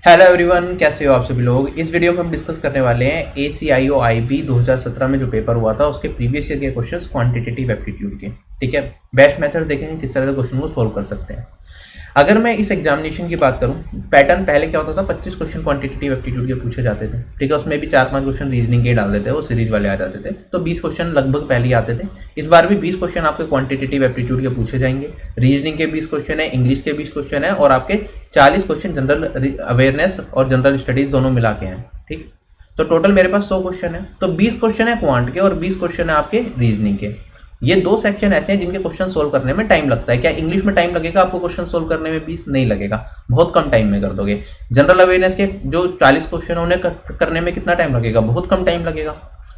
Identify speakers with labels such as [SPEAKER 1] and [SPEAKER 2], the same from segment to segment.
[SPEAKER 1] Hello everyone, कैसे हो आप सभी लोग। इस वीडियो में हम डिस्कस करने वाले हैं ACIO IB 2017 में जो पेपर हुआ था उसके प्रीवियस ईयर के क्वेश्चंस क्वांटिटेटिव एप्टीट्यूड के। ठीक है, बेस्ट मेथड्स देखेंगे किस तरह से क्वेश्चन को सोल्व कर सकते हैं। अगर मैं इस एग्जामिनेशन की बात करूं, पैटर्न पहले क्या होता था, 25 क्वेश्चन क्वांटिटेटिव एप्टीट्यूड के पूछे जाते थे। ठीक है, उसमें भी 4-5 क्वेश्चन रीजनिंग के डाल देते थे, वो सीरीज वाले आ जाते थे, तो 20 क्वेश्चन लगभग पहले ही आते थे। इस बार भी 20 क्वेश्चन आपके क्वांटिटेटिव एप्टीट्यूड के पूछे जाएंगे। रीजनिंग के 20 क्वेश्चन है, इंग्लिश के 20 क्वेश्चन है और आपके 40 क्वेश्चन जनरल अवेयरनेस और जनरल स्टडीज दोनों मिला के हैं। ठीक, तो टोटल मेरे पास 100 क्वेश्चन है, तो 20 क्वेश्चन है क्वांट के और 20 क्वेश्चन है आपके रीजनिंग के। ये दो सेक्शन ऐसे हैं जिनके क्वेश्चन सोल्व करने में टाइम लगता है। क्या इंग्लिश में टाइम लगेगा आपको क्वेश्चन सोल्व करने में? 20 नहीं लगेगा, बहुत कम टाइम में कर दोगे। जनरल अवेयरनेस के जो 40 क्वेश्चन है उन्हें करने में कितना टाइम लगेगा? बहुत कम टाइम लगेगा।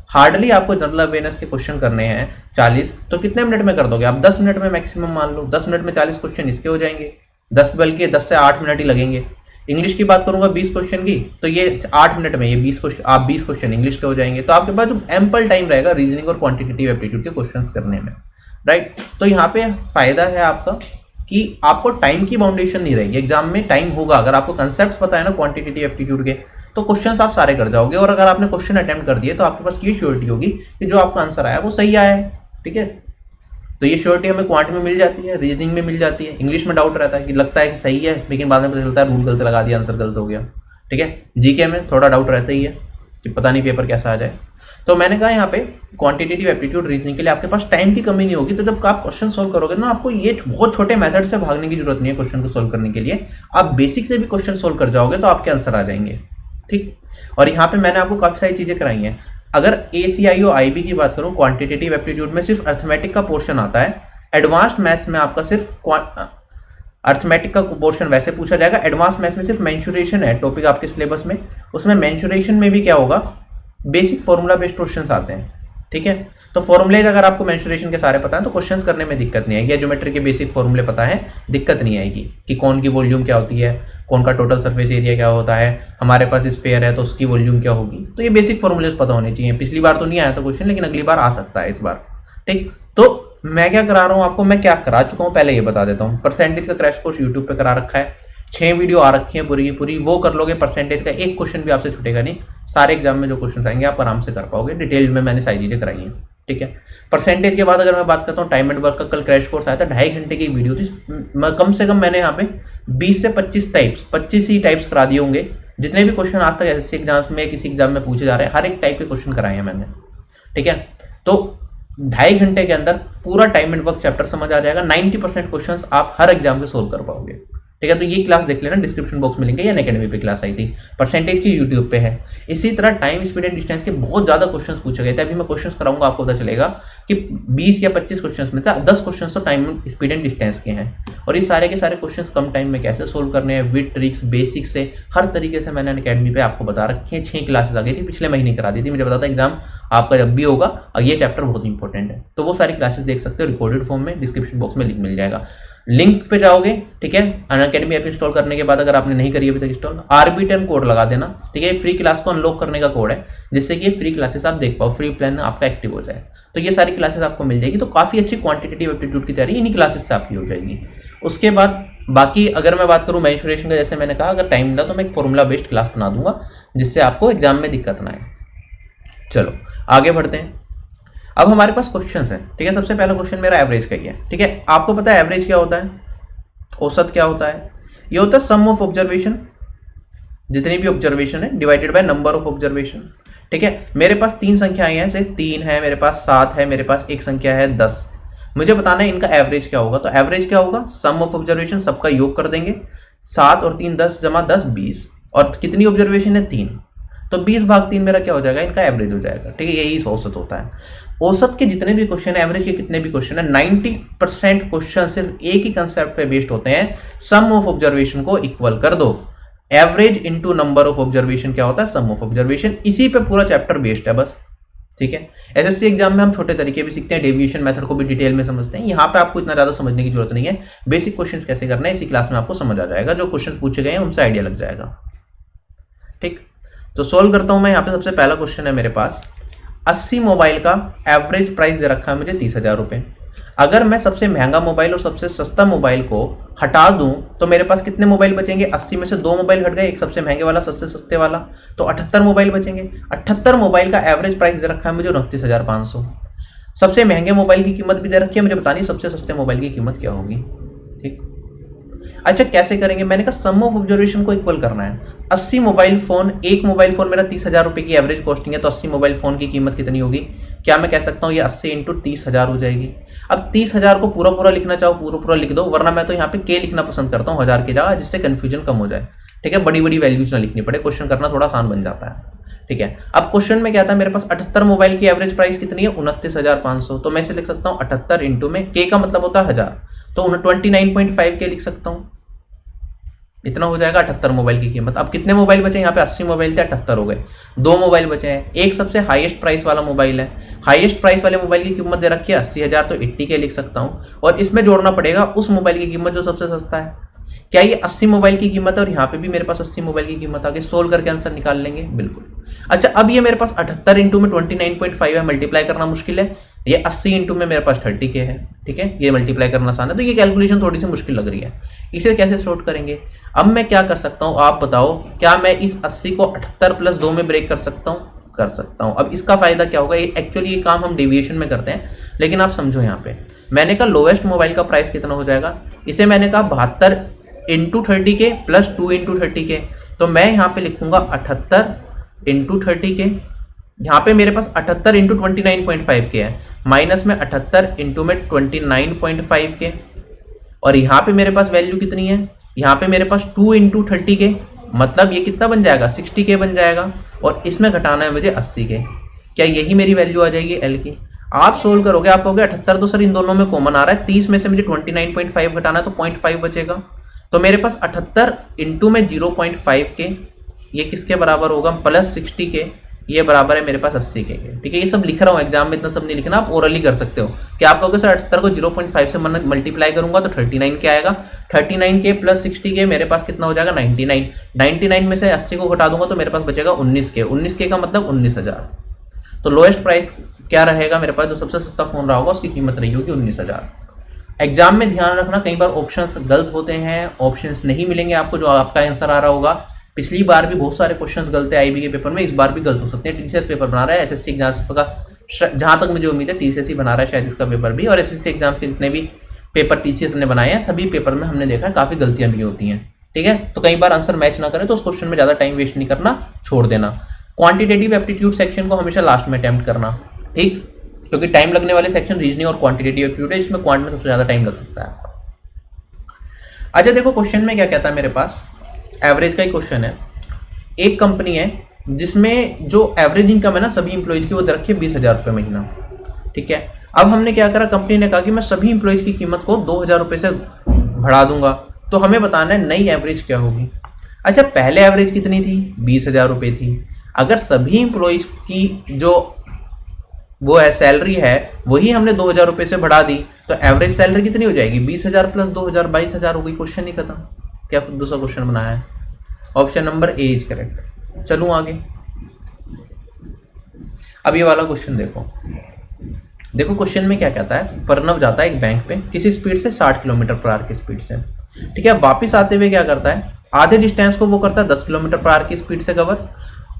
[SPEAKER 1] हार्डली आपको जनरल अवेयरनेस के क्वेश्चन करने हैं 40, तो कितने मिनट में कर दोगे आप? 10 मिनट में मैक्सिमम मान लो। 10 मिनट में 40 क्वेश्चन इसके हो जाएंगे, 10 बल्कि 10 से 8 मिनट ही लगेंगे। इंग्लिश की बात करूंगा 20 क्वेश्चन की, तो ये 8 मिनट में ये 20 क्वेश्चन, आप 20 क्वेश्चन इंग्लिश के हो जाएंगे। तो आपके पास जो एम्पल टाइम रहेगा रीजनिंग और क्वांटिटेटिव एप्टीट्यूड के क्वेश्चंस करने में, राइट। तो यहाँ पे फायदा है आपका कि आपको टाइम की बाउंडेशन नहीं रहेगी। एग्जाम में टाइम होगा, अगर आपको कंसेप्ट्स पता है ना क्वांटिटेटिव एप्टीट्यूड के, तो क्वेश्चंस आप सारे कर जाओगे। और अगर आपने क्वेश्चन अटेम्प्ट कर दिए तो आपके पास ये श्योरिटी होगी कि जो आपका आंसर आया वो सही आया है। ठीक है, तो ये श्योरिटी हमें क्वांट में मिल जाती है, रीजनिंग में मिल जाती है। इंग्लिश में डाउट रहता है कि लगता है कि सही है, लेकिन बाद में पता चलता है रूल गलत लगा दिया, आंसर गलत हो गया। ठीक है, जीके में थोड़ा डाउट रहता ही है कि पता नहीं पेपर कैसा आ जाए। तो मैंने कहा यहाँ पे क्वांटिटेटिव एप्टीट्यूड रीजनिंग के लिए आपके पास टाइम की कमी नहीं होगी। तो जब आप क्वेश्चन सोल्व करोगे ना, आपको ये बहुत छोटे मेथड से भागने की जरूरत नहीं है क्वेश्चन को सोल्व करने के लिए। आप बेसिक से भी क्वेश्चन सोल्व कर जाओगे तो आपके आंसर आ जाएंगे। ठीक, और यहाँ पे मैंने आपको काफ़ी सारी चीज़ें कराई हैं। अगर ACIO IB की बात करूँ, क्वांटिटेटिव एप्टीट्यूड में सिर्फ अर्थमेटिक का पोर्शन आता है। एडवांस्ड मैथ्स में आपका सिर्फ अर्थमेटिक का पोर्शन वैसे पूछा जाएगा। एडवांस मैथ्स में सिर्फ मेंसुरेशन है टॉपिक आपके सिलेबस में। उसमें मेंसुरेशन में भी क्या होगा, बेसिक फॉर्मूला बेस्ड क्वेश्चंस आते हैं। ठीक है, तो फॉर्मूलेज अगर आपको मेंसुरेशन के सारे पता है तो क्वेश्चंस करने में दिक्कत नहीं आएगी। या ज्योमेट्री के बेसिक फॉर्मूले पता है, दिक्कत नहीं आएगी कि कौन की वॉल्यूम क्या होती है, कौन का टोटल सरफेस एरिया क्या होता है, हमारे पास स्फीयर है तो उसकी वॉल्यूम क्या होगी। तो ये बेसिक फॉर्मूलेज पता होने चाहिए। पिछली बार तो नहीं आया था क्वेश्चन, लेकिन अगली बार आ सकता है इस बार। ठीक, तो मैं क्या करा रहा हूँ आपको, मैं क्या करा चुका हूँ पहले ये बता देता हूँ। परसेंटेज का क्रैश कोर्स यूट्यूब पे करा रखा है, 6 वीडियो आ रखी है पूरी की पूरी। वो कर लोगे, परसेंटेज का एक क्वेश्चन भी आपसे छूटेगा नहीं। सारे एग्जाम में जो क्वेश्चन आएंगे आप आराम से कर पाओगे। डिटेल में मैंने सारी चीज़ें कराई हैं। ठीक है, परसेंटेज के बाद अगर मैं बात करता हूँ, टाइम एंड वर्क का कल क्रैश कोर्स आया था, 2.5 घंटे की वीडियो थी। कम से कम मैंने यहाँ पे 20 से 25 ही टाइप्स करा दिए होंगे। जितने भी क्वेश्चन आज तक SSC एग्जाम्स में किसी एग्जाम में पूछे जा रहे हैं, हर एक टाइप के क्वेश्चन कराए हैं मैंने। ठीक है, तो 2.5 घंटे के अंदर पूरा टाइम एंड वर्क चैप्टर समझ आ जाएगा। 90% क्वेश्चंस आप हर एग्जाम के सोल्व कर पाओगे। ठीक है, तो ये क्लास देख लेना, डिस्क्रिप्शन बॉक्स में लिंक है। या अनअकैडमी पे क्लास आई थी, परसेंटेज की यूट्यूब पे है। इसी तरह टाइम, स्पीड एंड डिस्टेंस के बहुत ज़्यादा क्वेश्चंस पूछे गए थे। अभी मैं क्वेश्चंस कराऊंगा, आपको पता चलेगा कि 20 या 25 क्वेश्चंस में से 10 क्वेश्चंस तो टाइम, स्पीड एंड डिस्टेंस के हैं। और ये सारे के सारे क्वेश्चंस कम टाइम में कैसे सोल्व करने हैं, विद ट्रिक्स, बेसिक से हर तरीके से मैंने अनअकैडमी पे आपको बता रखे हैं। 6 क्लासेस आ गई थी, पिछले महीने करा दी थी। मुझे पता था एग्जाम आपका जब भी होगा और ये चैप्टर बहुत इंपॉर्टेंट है, तो वो सारी क्लासेस देख सकते हो रिकॉर्डेड फॉर्म में। डिस्क्रिप्शन बॉक्स में लिंक मिल जाएगा, लिंक पे जाओगे। ठीक है, अनअकैडमी ऐप इंस्टॉल करने के बाद अगर आपने नहीं करी अभी तक इंस्टॉल, RB10 कोड लगा देना। ठीक है, फ्री क्लास को अनलॉक करने का कोड है, जिससे कि ये फ्री क्लासेस आप देख पाओ, फ्री प्लान आपका एक्टिव हो जाए। तो ये सारी क्लासेस आपको मिल जाएगी। तो काफ़ी अच्छी क्वांटिटेटिव एप्टीट्यूड की तैयारी इन्हीं क्लासेस से आपकी हो जाएगी। उसके बाद बाकी अगर मैं बात करूँ मेंसुरेशन का, जैसे मैंने कहा, अगर टाइम मिला तो मैं एक फॉर्मूला बेस्ड क्लास बना दूंगा, जिससे आपको एग्जाम में दिक्कत ना आए। चलो आगे बढ़ते हैं। अब हमारे पास क्वेश्चंस हैं। ठीक है, सबसे पहला क्वेश्चन मेरा एवरेज का ही है। ठीक है, आपको पता है एवरेज क्या होता है, औसत क्या होता है? ये होता है सम ऑफ ऑब्जर्वेशन, जितनी भी ऑब्जर्वेशन है divided by number of observation. ठीक है, मेरे पास 3 संख्याएं हैं, जैसे 3 है, मेरे पास 7 है, मेरे पास एक संख्या है 10। मुझे बताना है इनका एवरेज क्या होगा। तो एवरेज क्या होगा, सम ऑफ ऑब्जर्वेशन, सबका योग कर देंगे। 7 और 3 10 जमा 10 20, और कितनी ऑब्जर्वेशन है 3, तो 20/3 मेरा क्या हो जाएगा, इनका एवरेज हो जाएगा। ठीक है, यही औसत होता है। औसत के जितने भी क्वेश्चन है, एवरेज के कितने भी क्वेश्चन है, 90% क्वेश्चन सिर्फ एक ही कंसेप्ट पे बेस्ड होते हैं, सम ऑफ ऑब्जर्वेशन को इक्वल कर दो। Average into number of observation क्या होता है, सम ऑफ ऑब्जर्वेशन। इसी पे पूरा चैप्टर बेस्ड है बस। ठीक है, SSC एग्जाम में हम छोटे तरीके भी सीखते हैं, डेविएशन मेथड को भी डिटेल में समझते हैं। यहाँ पे आपको इतना ज़्यादा समझने की जरूरत नहीं है। बेसिक क्वेश्चंस कैसे करना है इसी क्लास में आपको समझ आ जाएगा, जो क्वेश्चंस पूछे गए हैं उनसे आइडिया लग जाएगा। ठीक, तो सोल्व करता हूँ मैं। यहाँ पे सबसे पहला क्वेश्चन है मेरे पास, 80 मोबाइल का एवरेज प्राइस दे रखा है मुझे 30,000 रुपये। अगर मैं सबसे महंगा मोबाइल और सबसे सस्ता मोबाइल को हटा दूं तो मेरे पास कितने मोबाइल बचेंगे? 80 में से 2 मोबाइल हट गए, एक सबसे महंगे वाला सबसे सस्ते वाला, तो 78 मोबाइल बचेंगे। 78 मोबाइल का एवरेज प्राइस दे रखा है मुझे 29,500। सबसे महंगे मोबाइल की कीमत भी दे रखी है, मुझे बतानी सबसे सस्ते मोबाइल की कीमत क्या होगी। ठीक, अच्छा कैसे करेंगे? मैंने कहा सम ऑफ ऑब्जर्वेशन को इक्वल करना है। 80 मोबाइल फोन, एक मोबाइल फोन मेरा 30,000 रुपये की एवरेज कॉस्टिंग है, तो 80 मोबाइल फोन की कीमत कितनी होगी? क्या मैं कह सकता हूँ ये 80 इंटू 30,000 हो जाएगी। अब 30,000 को पूरा पूरा लिखना चाहो पूरा पूरा लिख दो, वरना मैं तो यहाँ पे के लिखना पसंद करता हूँ 1000 की जगह, जिससे कन्फ्यूजन कम हो जाए। ठीक है, बड़ी बड़ी वैल्यूज ना लिखनी पड़े, क्वेश्चन करना थोड़ा आसान बन जाता है। ठीक है, अब क्वेश्चन में क्या था, मेरे पास 78 मोबाइल की एवरेज प्राइस कितनी है? 29,500। तो मैं इसे लिख सकता हूँ 78 इंटू में के का मतलब होता है 1000, तो 29.5 के लिख सकता हूँ। इतना हो जाएगा 78 मोबाइल की कीमत। अब कितने मोबाइल बचे? यहाँ पे 80 मोबाइल थे, 78 हो गए, 2 मोबाइल बचे हैं। एक सबसे हाईएस्ट प्राइस वाला मोबाइल है, हाईएस्ट प्राइस वाले मोबाइल की कीमत दे रखी है 80,000, तो 80 के लिख सकता हूँ। और इसमें जोड़ना पड़ेगा उस मोबाइल की कीमत जो सबसे सस्ता है। क्या ये 80 मोबाइल की कीमत है? और यहाँ पे भी मेरे पास 80 मोबाइल की कीमत आ गई। सोल्व करके आंसर निकाल लेंगे, बिल्कुल। अच्छा, अब ये मेरे पास 78 इंटू में 29.5 है, मल्टीप्लाई करना मुश्किल है। ये 80 इंटू में मेरे पास 30 के है। ठीक है, ये मल्टीप्लाई करना आसान है, तो ये कैलकुलेशन थोड़ी सी मुश्किल लग रही है। इसे कैसे सॉर्ट करेंगे? अब मैं क्या कर सकता हूँ, आप बताओ। क्या मैं इस 80 को 78 प्लस 2 में ब्रेक कर सकता हूँ? कर सकता हूँ। अब इसका फायदा क्या होगा? एक्चुअली ये काम हम डेविएशन में करते हैं, लेकिन आप समझो यहाँ पे मैंने कहा लोएस्ट मोबाइल का प्राइस कितना हो जाएगा। इसे मैंने कहा 72 इंटू 30 के प्लस 2 इंटू 30 के, तो मैं यहाँ पे लिखूंगा 78 इंटू 30 के। यहाँ पे मेरे पास 78 इंटू 29.5 के है, माइनस में 78 इंटू में 29.5 के, और यहाँ पे मेरे पास वैल्यू कितनी है? यहाँ पे मेरे पास 2 इंटू 30 के, मतलब ये कितना बन जाएगा? 60 के बन जाएगा, और इसमें घटाना है मुझे 80 के। क्या यही मेरी वैल्यू आ जाएगी एल की? आप सोल्व करोगे, आप कहोगे 78 तो सर इन दोनों में कॉमन आ रहा है, 30 में से मुझे 29.5 घटाना है, तो 0.5 बचेगा। तो मेरे पास 78 इंटू में 0.5 के, ये किसके बराबर होगा? प्लस 60 के, ये बराबर है मेरे पास 80 के। ठीक है, ये सब लिख रहा हूँ, एग्जाम में इतना सब नहीं लिखना, आप ओरली कर सकते हो। कि आप कहोगे सर 78 को 0.5 से मल्टीप्लाई करूंगा तो 39 के आएगा, 39 के प्लस 60 के मेरे पास कितना हो जाएगा? 99। 99 में से 80 को घटा दूंगा तो मेरे पास बचेगा 19 के। 19 के का मतलब 19,000। तो लोएस्ट प्राइस क्या रहेगा मेरे पास? जो सबसे सस्ता फोन रहा होगा उसकी कीमत रही होगी 19,000। एग्जाम में ध्यान रखना, कई बार ऑप्शंस गलत होते हैं, ऑप्शंस नहीं मिलेंगे आपको जो आपका आंसर आ रहा होगा। पिछली बार भी बहुत सारे क्वेश्चंस गलत है आईबी के पेपर में, इस बार भी गलत हो सकते हैं। टीसीएस पेपर बना रहा है, एसएससी एग्जाम का, जहां तक मुझे उम्मीद है टीसीएस ही बना रहा है शायद इसका पेपर भी, और एसएससी एग्जाम्स के जितने भी पेपर टीसीएस ने बनाए हैं सभी पेपर में हमने देखा है काफ़ी गलतियां भी होती हैं। ठीक है, तो कई बार आंसर मैच ना करें तो उस क्वेश्चन में ज़्यादा टाइम वेस्ट नहीं करना, छोड़ देना। क्वांटिटेटिव एप्टीट्यूड सेक्शन को हमेशा लास्ट में अटेम्प्ट करना, ठीक, क्योंकि टाइम लगने वाले सेक्शन रीजनिंग और क्वांटिटेटिव एप्टीट्यूड है, इसमें क्वांट में सबसे ज़्यादा टाइम लग सकता है। अच्छा देखो क्वेश्चन में क्या कहता है, मेरे पास एवरेज का ही क्वेश्चन है। एक कंपनी है जिसमें जो एवरेज इनकम है ना सभी इंप्लॉइज की वो दे रखी है 20,000 रुपये महीना। ठीक है, अब हमने क्या करा, कंपनी ने कहा कि मैं सभी इंप्लॉइज की कीमत को 2,000 रुपये से बढ़ा दूंगा, तो हमें बताना है नई एवरेज क्या होगी। अच्छा, पहले एवरेज कितनी थी? 20,000 रुपये थी। अगर सभी इंप्लॉइज की जो वो है सैलरी है वही हमने 2,000 रुपये से बढ़ा दी, तो एवरेज सैलरी कितनी हो जाएगी? 20,000 प्लस 2,000 22,000 हो गई। क्वेश्चन नहीं खत्म। क्या दूसरा क्वेश्चन बनाया है? Option number A is correct. चलूँ आगे। अब ये वाला क्वेश्चन देखो, देखो क्वेश्चन में क्या कहता है, प्रणव जाता है एक बैंक पे किसी स्पीड से 60 किलोमीटर पर आवर की स्पीड से। ठीक है, वापिस आते हुए क्या करता है, आधे डिस्टेंस को वो करता है 10 किलोमीटर पर आवर की स्पीड से कवर,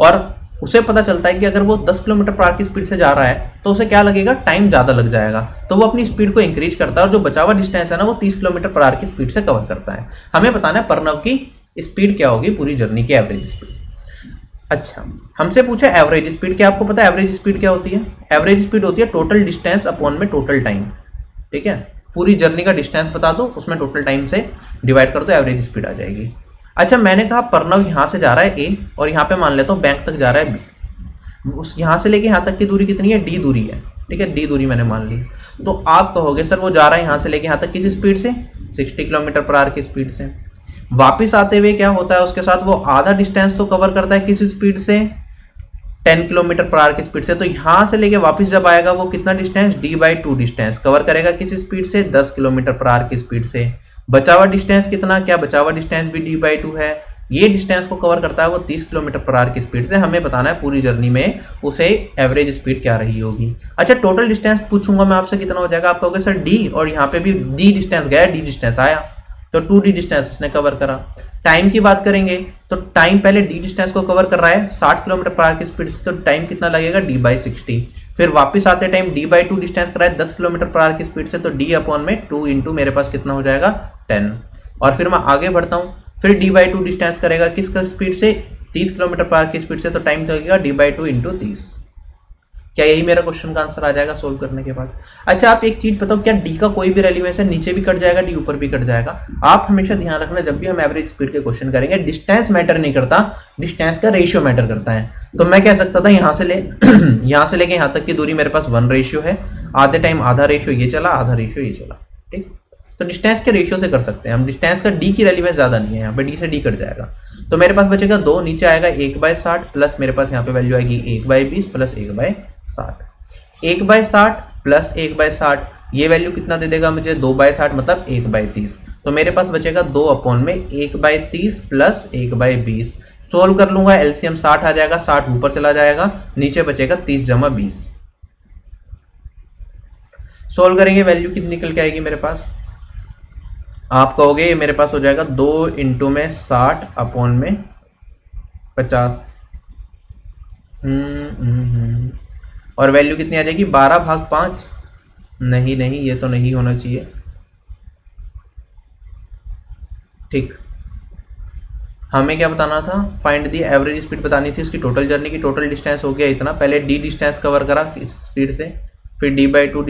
[SPEAKER 1] और उसे पता चलता है कि अगर वो 10 किलोमीटर पर आवर की स्पीड से जा रहा है तो उसे क्या लगेगा, टाइम ज़्यादा लग जाएगा। तो वो अपनी स्पीड को इंक्रीज करता है और जो बचा हुआ डिस्टेंस है ना वो 30 किलोमीटर पर आवर की स्पीड से कवर करता है। हमें बताना है प्रणव की स्पीड क्या होगी, पूरी जर्नी की एवरेज स्पीड। अच्छा, हमसे पूछा एवरेज स्पीड, क्या आपको पता है एवरेज स्पीड क्या होती है? एवरेज स्पीड होती है टोटल डिस्टेंस अपॉन में टोटल टाइम। ठीक है, पूरी जर्नी का डिस्टेंस बता दो, उसमें टोटल टाइम से डिवाइड कर दो, एवरेज स्पीड आ जाएगी। अच्छा, मैंने कहा प्रणव यहाँ से जा रहा है ए, और यहाँ पे मान लेता हूँ बैंक तक जा रहा है बी। उस यहाँ से लेके यहाँ तक की दूरी कितनी है? डी दूरी है। ठीक है, डी दूरी मैंने मान ली। तो आप कहोगे सर वो जा रहा है यहाँ से लेके यहाँ तक किस स्पीड से? 60 किलोमीटर पर आवर की स्पीड से। वापिस आते हुए क्या होता है उसके साथ, वो आधा डिस्टेंस तो कवर करता है किस स्पीड से? 10 किलोमीटर पर आवर की स्पीड से। तो यहाँ से लेके वापस जब आएगा वो कितना डिस्टेंस? d/2 डिस्टेंस कवर करेगा किस स्पीड से? 10 किलोमीटर पर आवर की स्पीड से। बचा हुआ डिस्टेंस कितना? क्या बचा हुआ डिस्टेंस भी d/2 है, ये डिस्टेंस को कवर करता है वो 30 किलोमीटर पर आवर की स्पीड से। हमें बताना है पूरी जर्नी में उसे एवरेज स्पीड क्या रही होगी। अच्छा, टोटल डिस्टेंस पूछूंगा मैं आपसे कितना हो जाएगा, आप कहोगे सर डी, और यहाँ पे भी डी डिस्टेंस गया, डी डिस्टेंस आया, तो 2D डिस्टेंस उसने कवर करा। टाइम की बात करेंगे तो टाइम पहले डी डिस्टेंस को कवर कर रहा है 60 किलोमीटर पर आवर की स्पीड से, तो टाइम कितना लगेगा, d/60। फिर वापस आते टाइम d/2 डिस्टेंस करा है 10 किलोमीटर पर आवर की स्पीड से, तो d/2 इंटू मेरे पास कितना हो जाएगा 10। और फिर मैं आगे बढ़ता हूँ, फिर d/2 डिस्टेंस करेगा किस स्पीड से, 30 किलोमीटर पर आवर की स्पीड से, तो टाइम लगेगा d/2 इंटू 30। क्या यही मेरा क्वेश्चन का आंसर आ जाएगा सोल्व करने के बाद। अच्छा, आप एक चीज बताओ, क्या डी का कोई भी रेलिवेंस है, नीचे भी कट जाएगा, डी ऊपर भी कट जाएगा। आप हमेशा ध्यान रखना जब भी हम एवरेज स्पीड के क्वेश्चन करेंगे, डिस्टेंस मैटर नहीं करता, डिस्टेंस का रेशियो मैटर करता है। तो मैं कह सकता था यहाँ से लेके यहाँ तक की दूरी मेरे पास 1 रेशियो है, आधे टाइम आधा रेशियो ये चला, आधा रेशियो ये चला, ठीक। तो डिस्टेंस के रेशियो से कर सकते हैं हम, डिस्टेंस का डी की रेलिवेंस ज्यादा नहीं है, यहाँ पे डी से डी कट जाएगा, तो मेरे पास बचेगा 2, नीचे आएगा 1/60 प्लस मेरे पास यहाँ पे वैल्यू आएगी 1/20 प्लस 1/60। 1/60 प्लस 1/60 ये वैल्यू कितना दे देगा मुझे, 2/60 मतलब 1/30। तो मेरे पास बचेगा 2/1/30 प्लस 1/20। सोल्व कर लूंगा, एलसीएम 60 आ जाएगा, 60 ऊपर चला जाएगा, नीचे बचेगा 30/20। सोल्व करेंगे, वैल्यू कितनी निकल के आएगी मेरे पास, आप कहोगे ये मेरे पास हो जाएगा 2 इंटू में 60/50। और वैल्यू कितनी आ जाएगी, 12/5। नहीं, ये तो नहीं होना चाहिए, ठीक। हमें क्या बताना था, फाइंड दी एवरेज स्पीड बतानी थी उसकी टोटल जर्नी की। टोटल डिस्टेंस हो गया इतना, पहले डी डिस्टेंस कवर करा इस स्पीड से, फिर d/2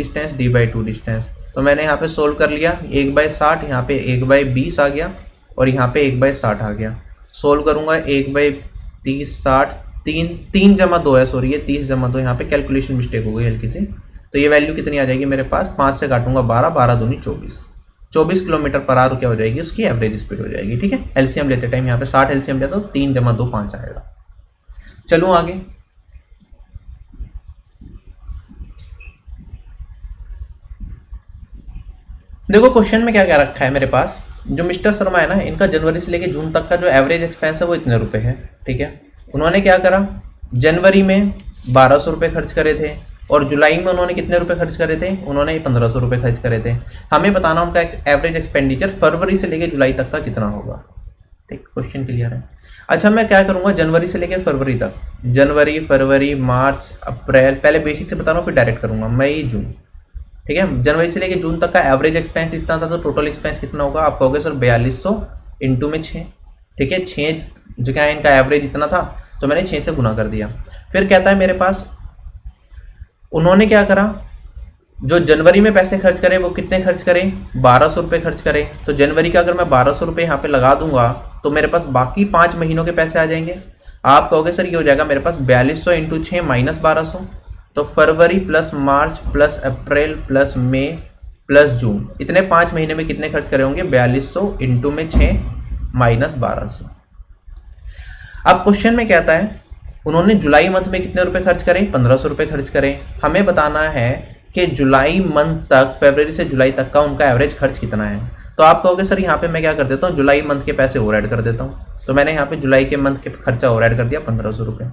[SPEAKER 1] डिस्टेंस, तो मैंने यहाँ पे सोल्व कर लिया, 1/60 यहाँ पे 1/20 आ गया, और यहाँ पे 1/60 आ गया। सोल्व करूँगा 1/30 60, 3 जमा 2 है, सॉरी ये 30 जमा 2, यहाँ पे कैलकुलेशन मिस्टेक हो गई हल्की सी। तो ये वैल्यू कितनी आ जाएगी मेरे पास, 5 से काटूंगा 12, 12 दूनी 24 किलोमीटर पर आवर क्या हो जाएगी उसकी एवरेज स्पीड हो जाएगी, ठीक है। एलसीएम लेते टाइम यहाँ पे 60 एलसीएम लेता हूँ, 3 जमा 2 5 आएगा। चलो आगे, देखो क्वेश्चन में क्या क्या रखा है मेरे पास। जो मिस्टर शर्मा है ना, इनका जनवरी से लेके जून तक का जो एवरेज एक्सपेंस है वो इतने रुपए है, ठीक है। उन्होंने क्या करा, जनवरी में 1200 रुपये खर्च करे थे, और जुलाई में उन्होंने कितने रुपए खर्च करे थे, उन्होंने 1500 रुपये खर्च करे थे। हमें बताना उनका एवरेज एक्सपेंडिचर फरवरी से लेके जुलाई तक का कितना होगा, ठीक। क्वेश्चन क्लियर है। अच्छा, मैं क्या करूंगा, जनवरी से लेके फरवरी तक, जनवरी फरवरी मार्च अप्रैल, पहले बेसिक से बता रहा हूँ फिर डायरेक्ट करूंगा, मई जून, ठीक है। जनवरी से लेके जून तक का एवरेज एक्सपेंस इतना था, तो टोटल एक्सपेंस कितना होगा, आप कहोगे सर 4200 इंटू में 6, ठीक है। 6 जो क्या है इनका एवरेज इतना था, तो मैंने 6 से गुना कर दिया। फिर कहता है मेरे पास उन्होंने क्या करा, जो जनवरी में पैसे खर्च करें वो कितने खर्च करें, 1200 रुपये खर्च करें। तो जनवरी का अगर मैं 1200 रुपये यहाँ पे लगा दूंगा, तो मेरे पास बाकी 5 महीनों के पैसे आ जाएंगे। आप कहोगे सर ये हो जाएगा मेरे पास 4200 इंटू 6 माइनस 1200, तो फरवरी प्लस मार्च प्लस अप्रैल प्लस मई प्लस जून, इतने 5 महीने में कितने खर्च करे होंगे, 4200 इंटू में 6 माइनस 1200। अब क्वेश्चन में कहता है उन्होंने जुलाई मंथ में कितने रुपए खर्च करें, 1500 रुपये खर्च करें। हमें बताना है कि जुलाई मंथ तक, फरवरी से जुलाई तक का उनका एवरेज खर्च कितना है। तो आप कहोगे सर यहाँ पे मैं क्या कर देता हूँ, जुलाई मंथ के पैसे और ऐड कर देता हूँ। तो मैंने यहाँ पे जुलाई के मंथ के खर्चा और ऐड कर दिया 1500 रुपये,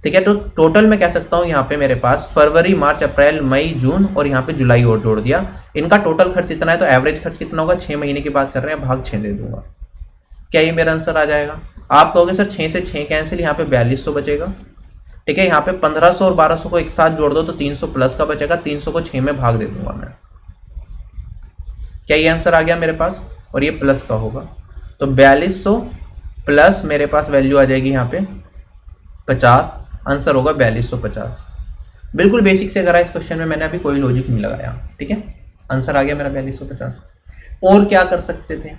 [SPEAKER 1] ठीक है। तो टोटल मैं कह सकता हूँ यहाँ पे मेरे पास फरवरी मार्च अप्रैल मई जून और यहाँ पे जुलाई और जोड़ दिया, इनका टोटल खर्च इतना है। तो एवरेज खर्च कितना होगा, 6 महीने की बात कर रहे हैं, भाग 6 दे दूंगा, क्या ये मेरा आंसर आ जाएगा। आप कहोगे सर 6 से 6 कैंसिल, यहाँ पे 4200 बचेगा, ठीक है। यहाँ पे 1500 और 1200 को एक साथ जोड़ दो तो 300 प्लस का बचेगा, 300 को 6 में भाग दे दूंगा मैं, क्या ये आंसर आ गया मेरे पास, और ये प्लस का होगा। तो 4200 प्लस मेरे पास वैल्यू आ जाएगी यहाँ पे 50, आंसर होगा 4250। बिल्कुल बेसिक से करा इस क्वेश्चन में, मैंने अभी कोई लॉजिक नहीं लगाया, ठीक है। आंसर आ गया मेरा 4250। और क्या कर सकते थे।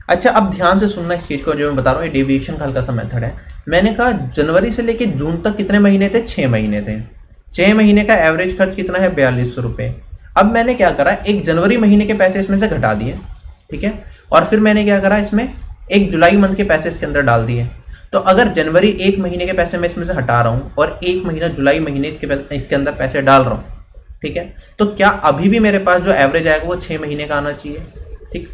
[SPEAKER 1] अच्छा, अब ध्यान से सुनना इस चीज़ को जो मैं बता रहा हूँ, ये डेविएशन का हल्का सा मेथड है। मैंने कहा जनवरी से लेके जून तक कितने महीने थे, 6 महीने थे। 6 महीने का एवरेज खर्च कितना है, 4200 रुपये। अब मैंने क्या करा, एक जनवरी महीने के पैसे इसमें से घटा दिए, ठीक है। और फिर मैंने क्या करा, इसमें एक जुलाई मंथ के पैसे इसके अंदर डाल दिए। तो अगर जनवरी 1 महीने के पैसे मैं इसमें से हटा रहा हूँ और 1 महीना जुलाई महीने इसके अंदर पैसे डाल रहा हूँ, ठीक है, तो क्या अभी भी मेरे पास जो एवरेज आएगा वो 6 महीने का आना चाहिए, ठीक।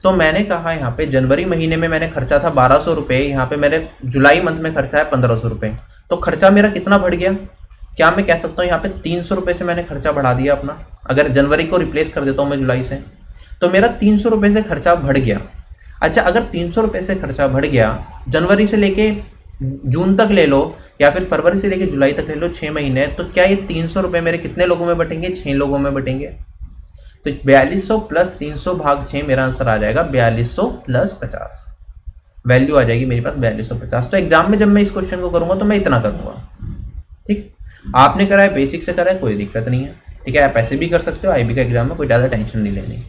[SPEAKER 1] तो मैंने कहा यहाँ पे जनवरी महीने में मैंने खर्चा था 1200 रुपये, यहाँ पे मेरे जुलाई मंथ में खर्चा है 1500 रुपये, तो खर्चा मेरा कितना बढ़ गया? क्या मैं कह सकता हूँ यहाँ पे 300 रुपये से मैंने खर्चा बढ़ा दिया अपना? अगर जनवरी को रिप्लेस कर देता हूँ मैं जुलाई से, तो मेरा 300 रुपये से खर्चा बढ़ गया। अच्छा, अगर 300 रुपये से खर्चा बढ़ गया, जनवरी से लेके जून तक ले लो या फिर फरवरी से लेके जुलाई तक ले लो, 6 महीने, तो क्या ये 300 रुपये मेरे कितने लोगों में बटेंगे? 6 लोगों में बटेंगे। तो 4200 प्लस 300 भाग 6 मेरा आंसर आ जाएगा 4200 प्लस 50, वैल्यू आ जाएगी मेरे पास 4250। तो एग्जाम में जब मैं इस क्वेश्चन को करूंगा तो मैं इतना करूंगा। ठीक, आपने करा है, बेसिक से करा है, कोई दिक्कत नहीं है। ठीक है, आप ऐसे भी कर सकते हो, आईबी का एग्जाम में कोई ज़्यादा टेंशन नहीं लेनी।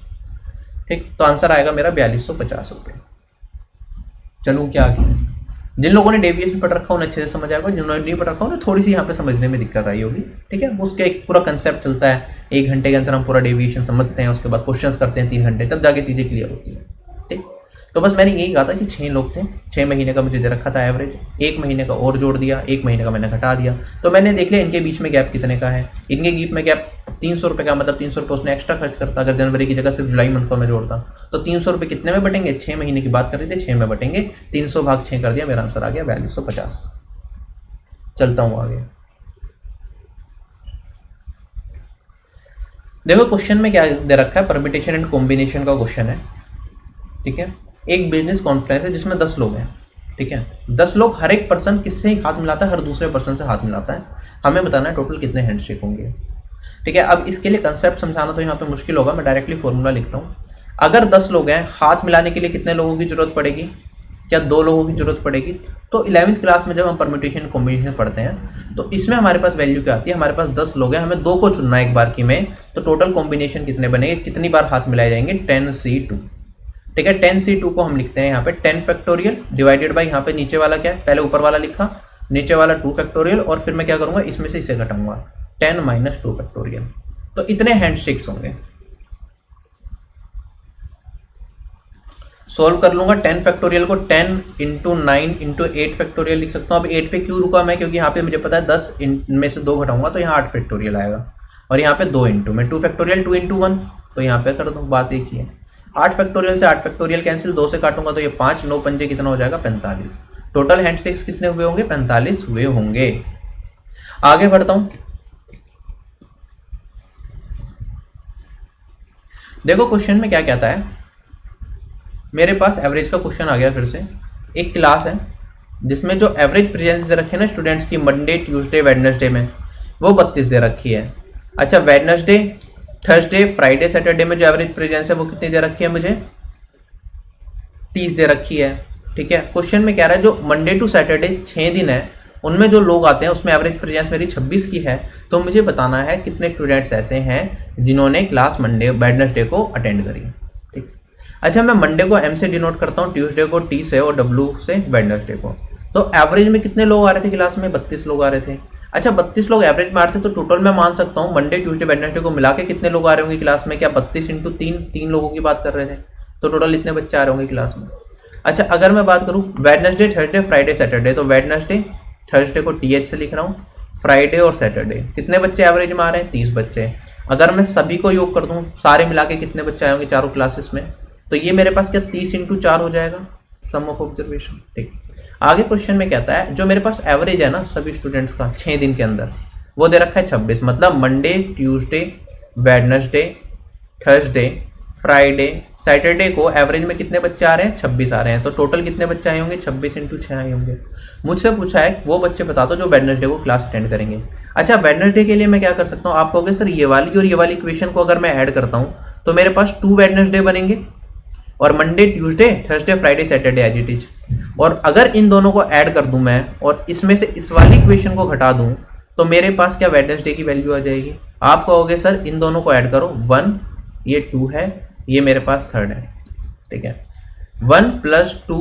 [SPEAKER 1] ठीक, तो आंसर आएगा मेरा 4250 रुपये। चलूँ क्या आगे? जिन लोगों ने डेविएशन पढ़ रखा उन्हें अच्छे से समझ आएगा, जिन्होंने नहीं पढ़ रखा उन्हें थोड़ी सी यहाँ पे समझने में दिक्कत आई होगी। ठीक है, उसका एक पूरा कंसेप्ट चलता है, 1 घंटे के अंदर हम पूरा डेविएशन समझते हैं, उसके बाद क्वेश्चंस करते हैं 3 घंटे, तब जाके चीज़ें क्लियर होती हैं। ठीक, तो बस मैंने यही कहा था कि 6 लोग थे, 6 महीने का मुझे दे रखा था एवरेज, 1 महीने का और जोड़ दिया, 1 महीने का मैंने घटा दिया, तो मैंने देख लिया इनके बीच में गैप कितने का है। इनके बीच में गैप 300 रुपये का, मतलब 300 रुपये उसने एक्स्ट्रा खर्च करता अगर जनवरी की जगह सिर्फ जुलाई मंथ को मैं जोड़ता, तो 300 रुपये कितने में बटेंगे? 6 महीने की बात कर रहे थे, 6 में बटेंगे, 300 भाग 6 कर दिया, मेरा आंसर आ गया 4250। चलता हूँ आगे। देखो क्वेश्चन में क्या दे रखा है, परम्यूटेशन एंड कॉम्बिनेशन का क्वेश्चन है। ठीक है, एक बिजनेस कॉन्फ्रेंस है जिसमें 10 लोग हैं। ठीक है, 10 लोग, हर एक पर्सन किससे हाथ मिलाता है? हर दूसरे पर्सन से हाथ मिलाता है। हमें बताना है टोटल कितने हैंडशेक होंगे। ठीक है, अब इसके लिए कंसेप्ट समझाना तो यहाँ पे मुश्किल होगा, मैं डायरेक्टली फॉर्मूला लिख रहा हूँ। अगर 10 लोग हैं, हाथ मिलाने के लिए कितने लोगों की जरूरत पड़ेगी? क्या 2 लोगों की जरूरत पड़ेगी? तो 11वीं क्लास में जब हम परम्यूटेशन कॉम्बिनेशन पढ़ते हैं तो इसमें हमारे पास वैल्यू क्या आती है? हमारे पास 10 लोग हैं, हमें 2 को चुनना है एक बार की में, तो टोटल कॉम्बिनेशन कितने बनेंगे? कितनी बार हाथ मिलाए जाएंगे? 10C2। ठीक है, 10C2 को हम लिखते हैं यहाँ पे 10 फैक्टोरियल डिवाइडेड बाई, यहाँ पे नीचे वाला क्या है? पहले ऊपर वाला लिखा, नीचे वाला 2 फैक्टोरियल, और फिर मैं क्या करूँगा? इसमें से इसे घटाऊंगा, 10 माइनस 2 फैक्टोरियल। तो इतने हैंडशेक्स होंगे। सॉल्व कर लूंगा 10 फैक्टोरियल को, 10 इंटू 9 इंटू 8 फैक्टोरियल लिख सकता हूँ। अब 8 पे क्यों रुका मैं? क्योंकि यहाँ पे मुझे पता है 10 में से 2 घटाऊंगा तो यहाँ 8 फैक्टोरियल आएगा, और यहाँ पे 2 इंटू में 2 फैक्टोरियल, 2 इंटू 1, तो यहाँ पे कर दूँ, बात एक ही है। 8 फैक्टोरियल से 8 फैक्टोरियल कैंसिल, 2 से काटूंगा तो ये 5, 9 पंजे कितना हो जाएगा? 45। टोटल हैंडशेक्स कितने हुए होंगे? 45 हुए होंगे। आगे बढ़ता हूँ। देखो क्वेश्चन में क्या कहता है, मेरे पास एवरेज का क्वेश्चन आ गया फिर से। एक क्लास है जिसमें जो एवरेज प्रेजेंस दे रखे हैं ना स्टूडेंट्स की, मंडे ट्यूसडे वेडनेसडे में, वो 32 दे रखी है। अच्छा, वेडनेसडे थर्सडे फ्राइडे सैटरडे में जो एवरेज प्रेजेंस है वो कितनी दे रखी है? मुझे 30 दे रखी है। ठीक है, क्वेश्चन में कह रहा है जो मंडे टू सैटरडे 6 दिन है उनमें जो लोग आते हैं उसमें एवरेज प्रेजेंस मेरी 26 की है, तो मुझे बताना है कितने स्टूडेंट्स ऐसे हैं जिन्होंने क्लास मंडे वेडनेसडे को अटेंड करी। ठीक, अच्छा, मैं मंडे को M से डिनोट करता हूँ, ट्यूसडे को T से और W से वेडनेसडे को। तो एवरेज में कितने लोग आ रहे थे क्लास में? 32 लोग आ रहे थे। अच्छा, 32 लोग एवरेज में आ रहे थे, तो टोटल मैं मान सकता हूँ मंडे ट्यूसडे वेडनेसडे को मिला के कितने लोग आ रहे होंगे क्लास में? क्या 32 इंटू 3 लोगों की बात कर रहे थे, तो टोटल इतने बच्चे आ रहे होंगे क्लास में। अच्छा, अगर मैं बात करूँ वेडनेसडे थर्सडे फ्राइडे सैटरडे, तो वेडनेसडे थर्सडे को TH से लिख रहा हूँ, फ्राइडे और सैटरडे कितने बच्चे एवरेज में आ रहे हैं? 30 बच्चे। अगर मैं सभी को योग कर दूँ, सारे मिला के कितने बच्चे आएंगे चारों क्लासेस में? तो ये मेरे पास क्या 30 इंटू 4 हो जाएगा, सम ऑफ ऑब्जर्वेशन। ठीक, आगे क्वेश्चन में कहता है जो मेरे पास एवरेज है ना सभी स्टूडेंट्स का 6 दिन के अंदर, वो दे रखा है 26। मतलब Monday Tuesday Wednesday Thursday Friday Saturday को एवरेज में कितने बच्चे आ रहे हैं? 26 आ रहे हैं। तो टोटल कितने बच्चे आए होंगे? 26 इंटू 6 आए होंगे। मुझसे पूछा है वो बच्चे बता दो जो वेडनेसडे को क्लास अटेंड करेंगे। अच्छा, वेडनेसडे के लिए मैं क्या कर सकता हूँ? आप कहोगे सर ये वाली और ये वाली इक्वेशन को अगर मैं ऐड करता हूँ तो मेरे पास 2 वेडनेसडे बनेंगे, और Monday Tuesday Thursday Friday Saturday as it is. और अगर इन दोनों को ऐड कर दूं मैं और इसमें से इस वाली इक्वेशन को घटा दूं तो मेरे पास क्या वेडनेसडे की वैल्यू आ जाएगी? आप कहोगे सर इन दोनों को ऐड करो, 1 ये 2 है, ये मेरे पास 3rd है। ठीक है, 1 प्लस 2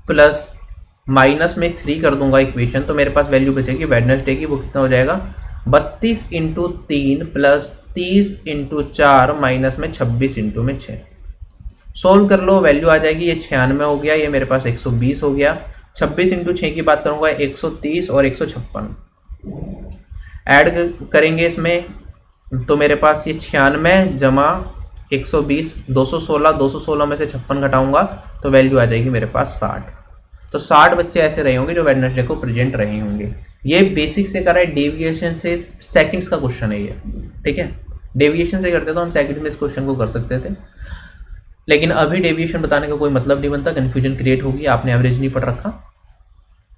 [SPEAKER 1] प्लस माइनस में 3 कर दूंगा इक्वेशन, तो मेरे पास वैल्यू बचेगी वेडनेसडे की, वो कितना हो जाएगा? 32 इंटू 3 प्लस 30 इंटू 4 माइनस में 26 इंटू में 6। सोल्व कर लो, वैल्यू आ जाएगी, ये 96 हो गया, ये मेरे पास 120 हो गया। 26 इंटू 6 की बात करूंगा 130 और 156 ऐड करेंगे इसमें, तो मेरे पास ये 96 जमा 120, 216, 216 में से 56 घटाऊंगा तो वैल्यू आ जाएगी मेरे पास 60। तो 60 बच्चे ऐसे रहे होंगे जो वेडनेसडे को प्रेजेंट रहे होंगे। ये बेसिक से करा है, डेविएशन से सेकंड्स का क्वेश्चन है ये, ठीक है। डेविएशन से करते तो हम सेकंड में इस क्वेश्चन को कर सकते थे, लेकिन अभी डेविएशन बताने का कोई मतलब नहीं बनता, कन्फ्यूजन क्रिएट होगी। आपने एवरेज नहीं पढ़ रखा,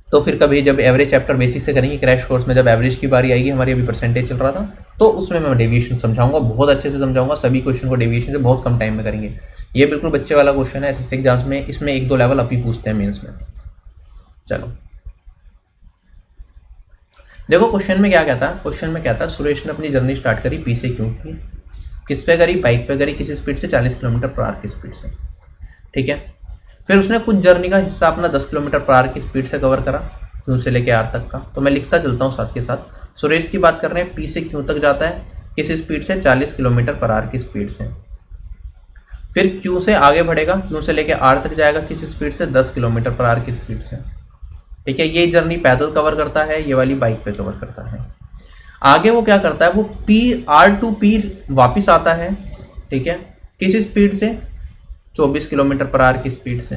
[SPEAKER 1] तो फिर कभी जब एवरेज चैप्टर बेसिक से करेंगे क्रैश कोर्स में, जब एवरेज की बारी आएगी, हमारी अभी परसेंटेज चल रहा था, तो उसमें मैं डेविएशन समझाऊंगा, बहुत अच्छे से समझाऊंगा। सभी क्वेश्चन को डेविएशन से बहुत कम टाइम में करेंगे। ये बिल्कुल बच्चे वाला क्वेश्चन है एसएससी एग्जाम्स में, इसमें 1-2 लेवल अप ही पूछते हैं मेंस में। चलो देखो क्वेश्चन में क्या कहता है। क्वेश्चन में क्या था, सुरेश ने अपनी जर्नी स्टार्ट करी पी से क्यू की। किस पे करी? बाइक पे करी, किस स्पीड से? 40 किलोमीटर पर आवर की स्पीड से, ठीक है। फिर उसने कुछ जर्नी का हिस्सा अपना 10 किलोमीटर पर आवर की स्पीड से कवर करा, क्यू से लेके आर तक का। तो मैं लिखता चलता हूँ साथ के साथ। सुरेश की बात कर रहे हैं, पी से क्यू तक जाता है किस स्पीड से? 40 किलोमीटर पर आवर की स्पीड से। फिर क्यू से आगे बढ़ेगा, क्यू से लेके आर तक जाएगा किस स्पीड से? 10 किलोमीटर पर आवर की स्पीड से, ठीक है। ये जर्नी पैदल कवर करता है, ये वाली बाइक पे कवर करता है। आगे वो क्या करता है, वो पी आर टू पी वापिस आता है, ठीक है। किस स्पीड से? 24 किलोमीटर पर आवर की स्पीड से।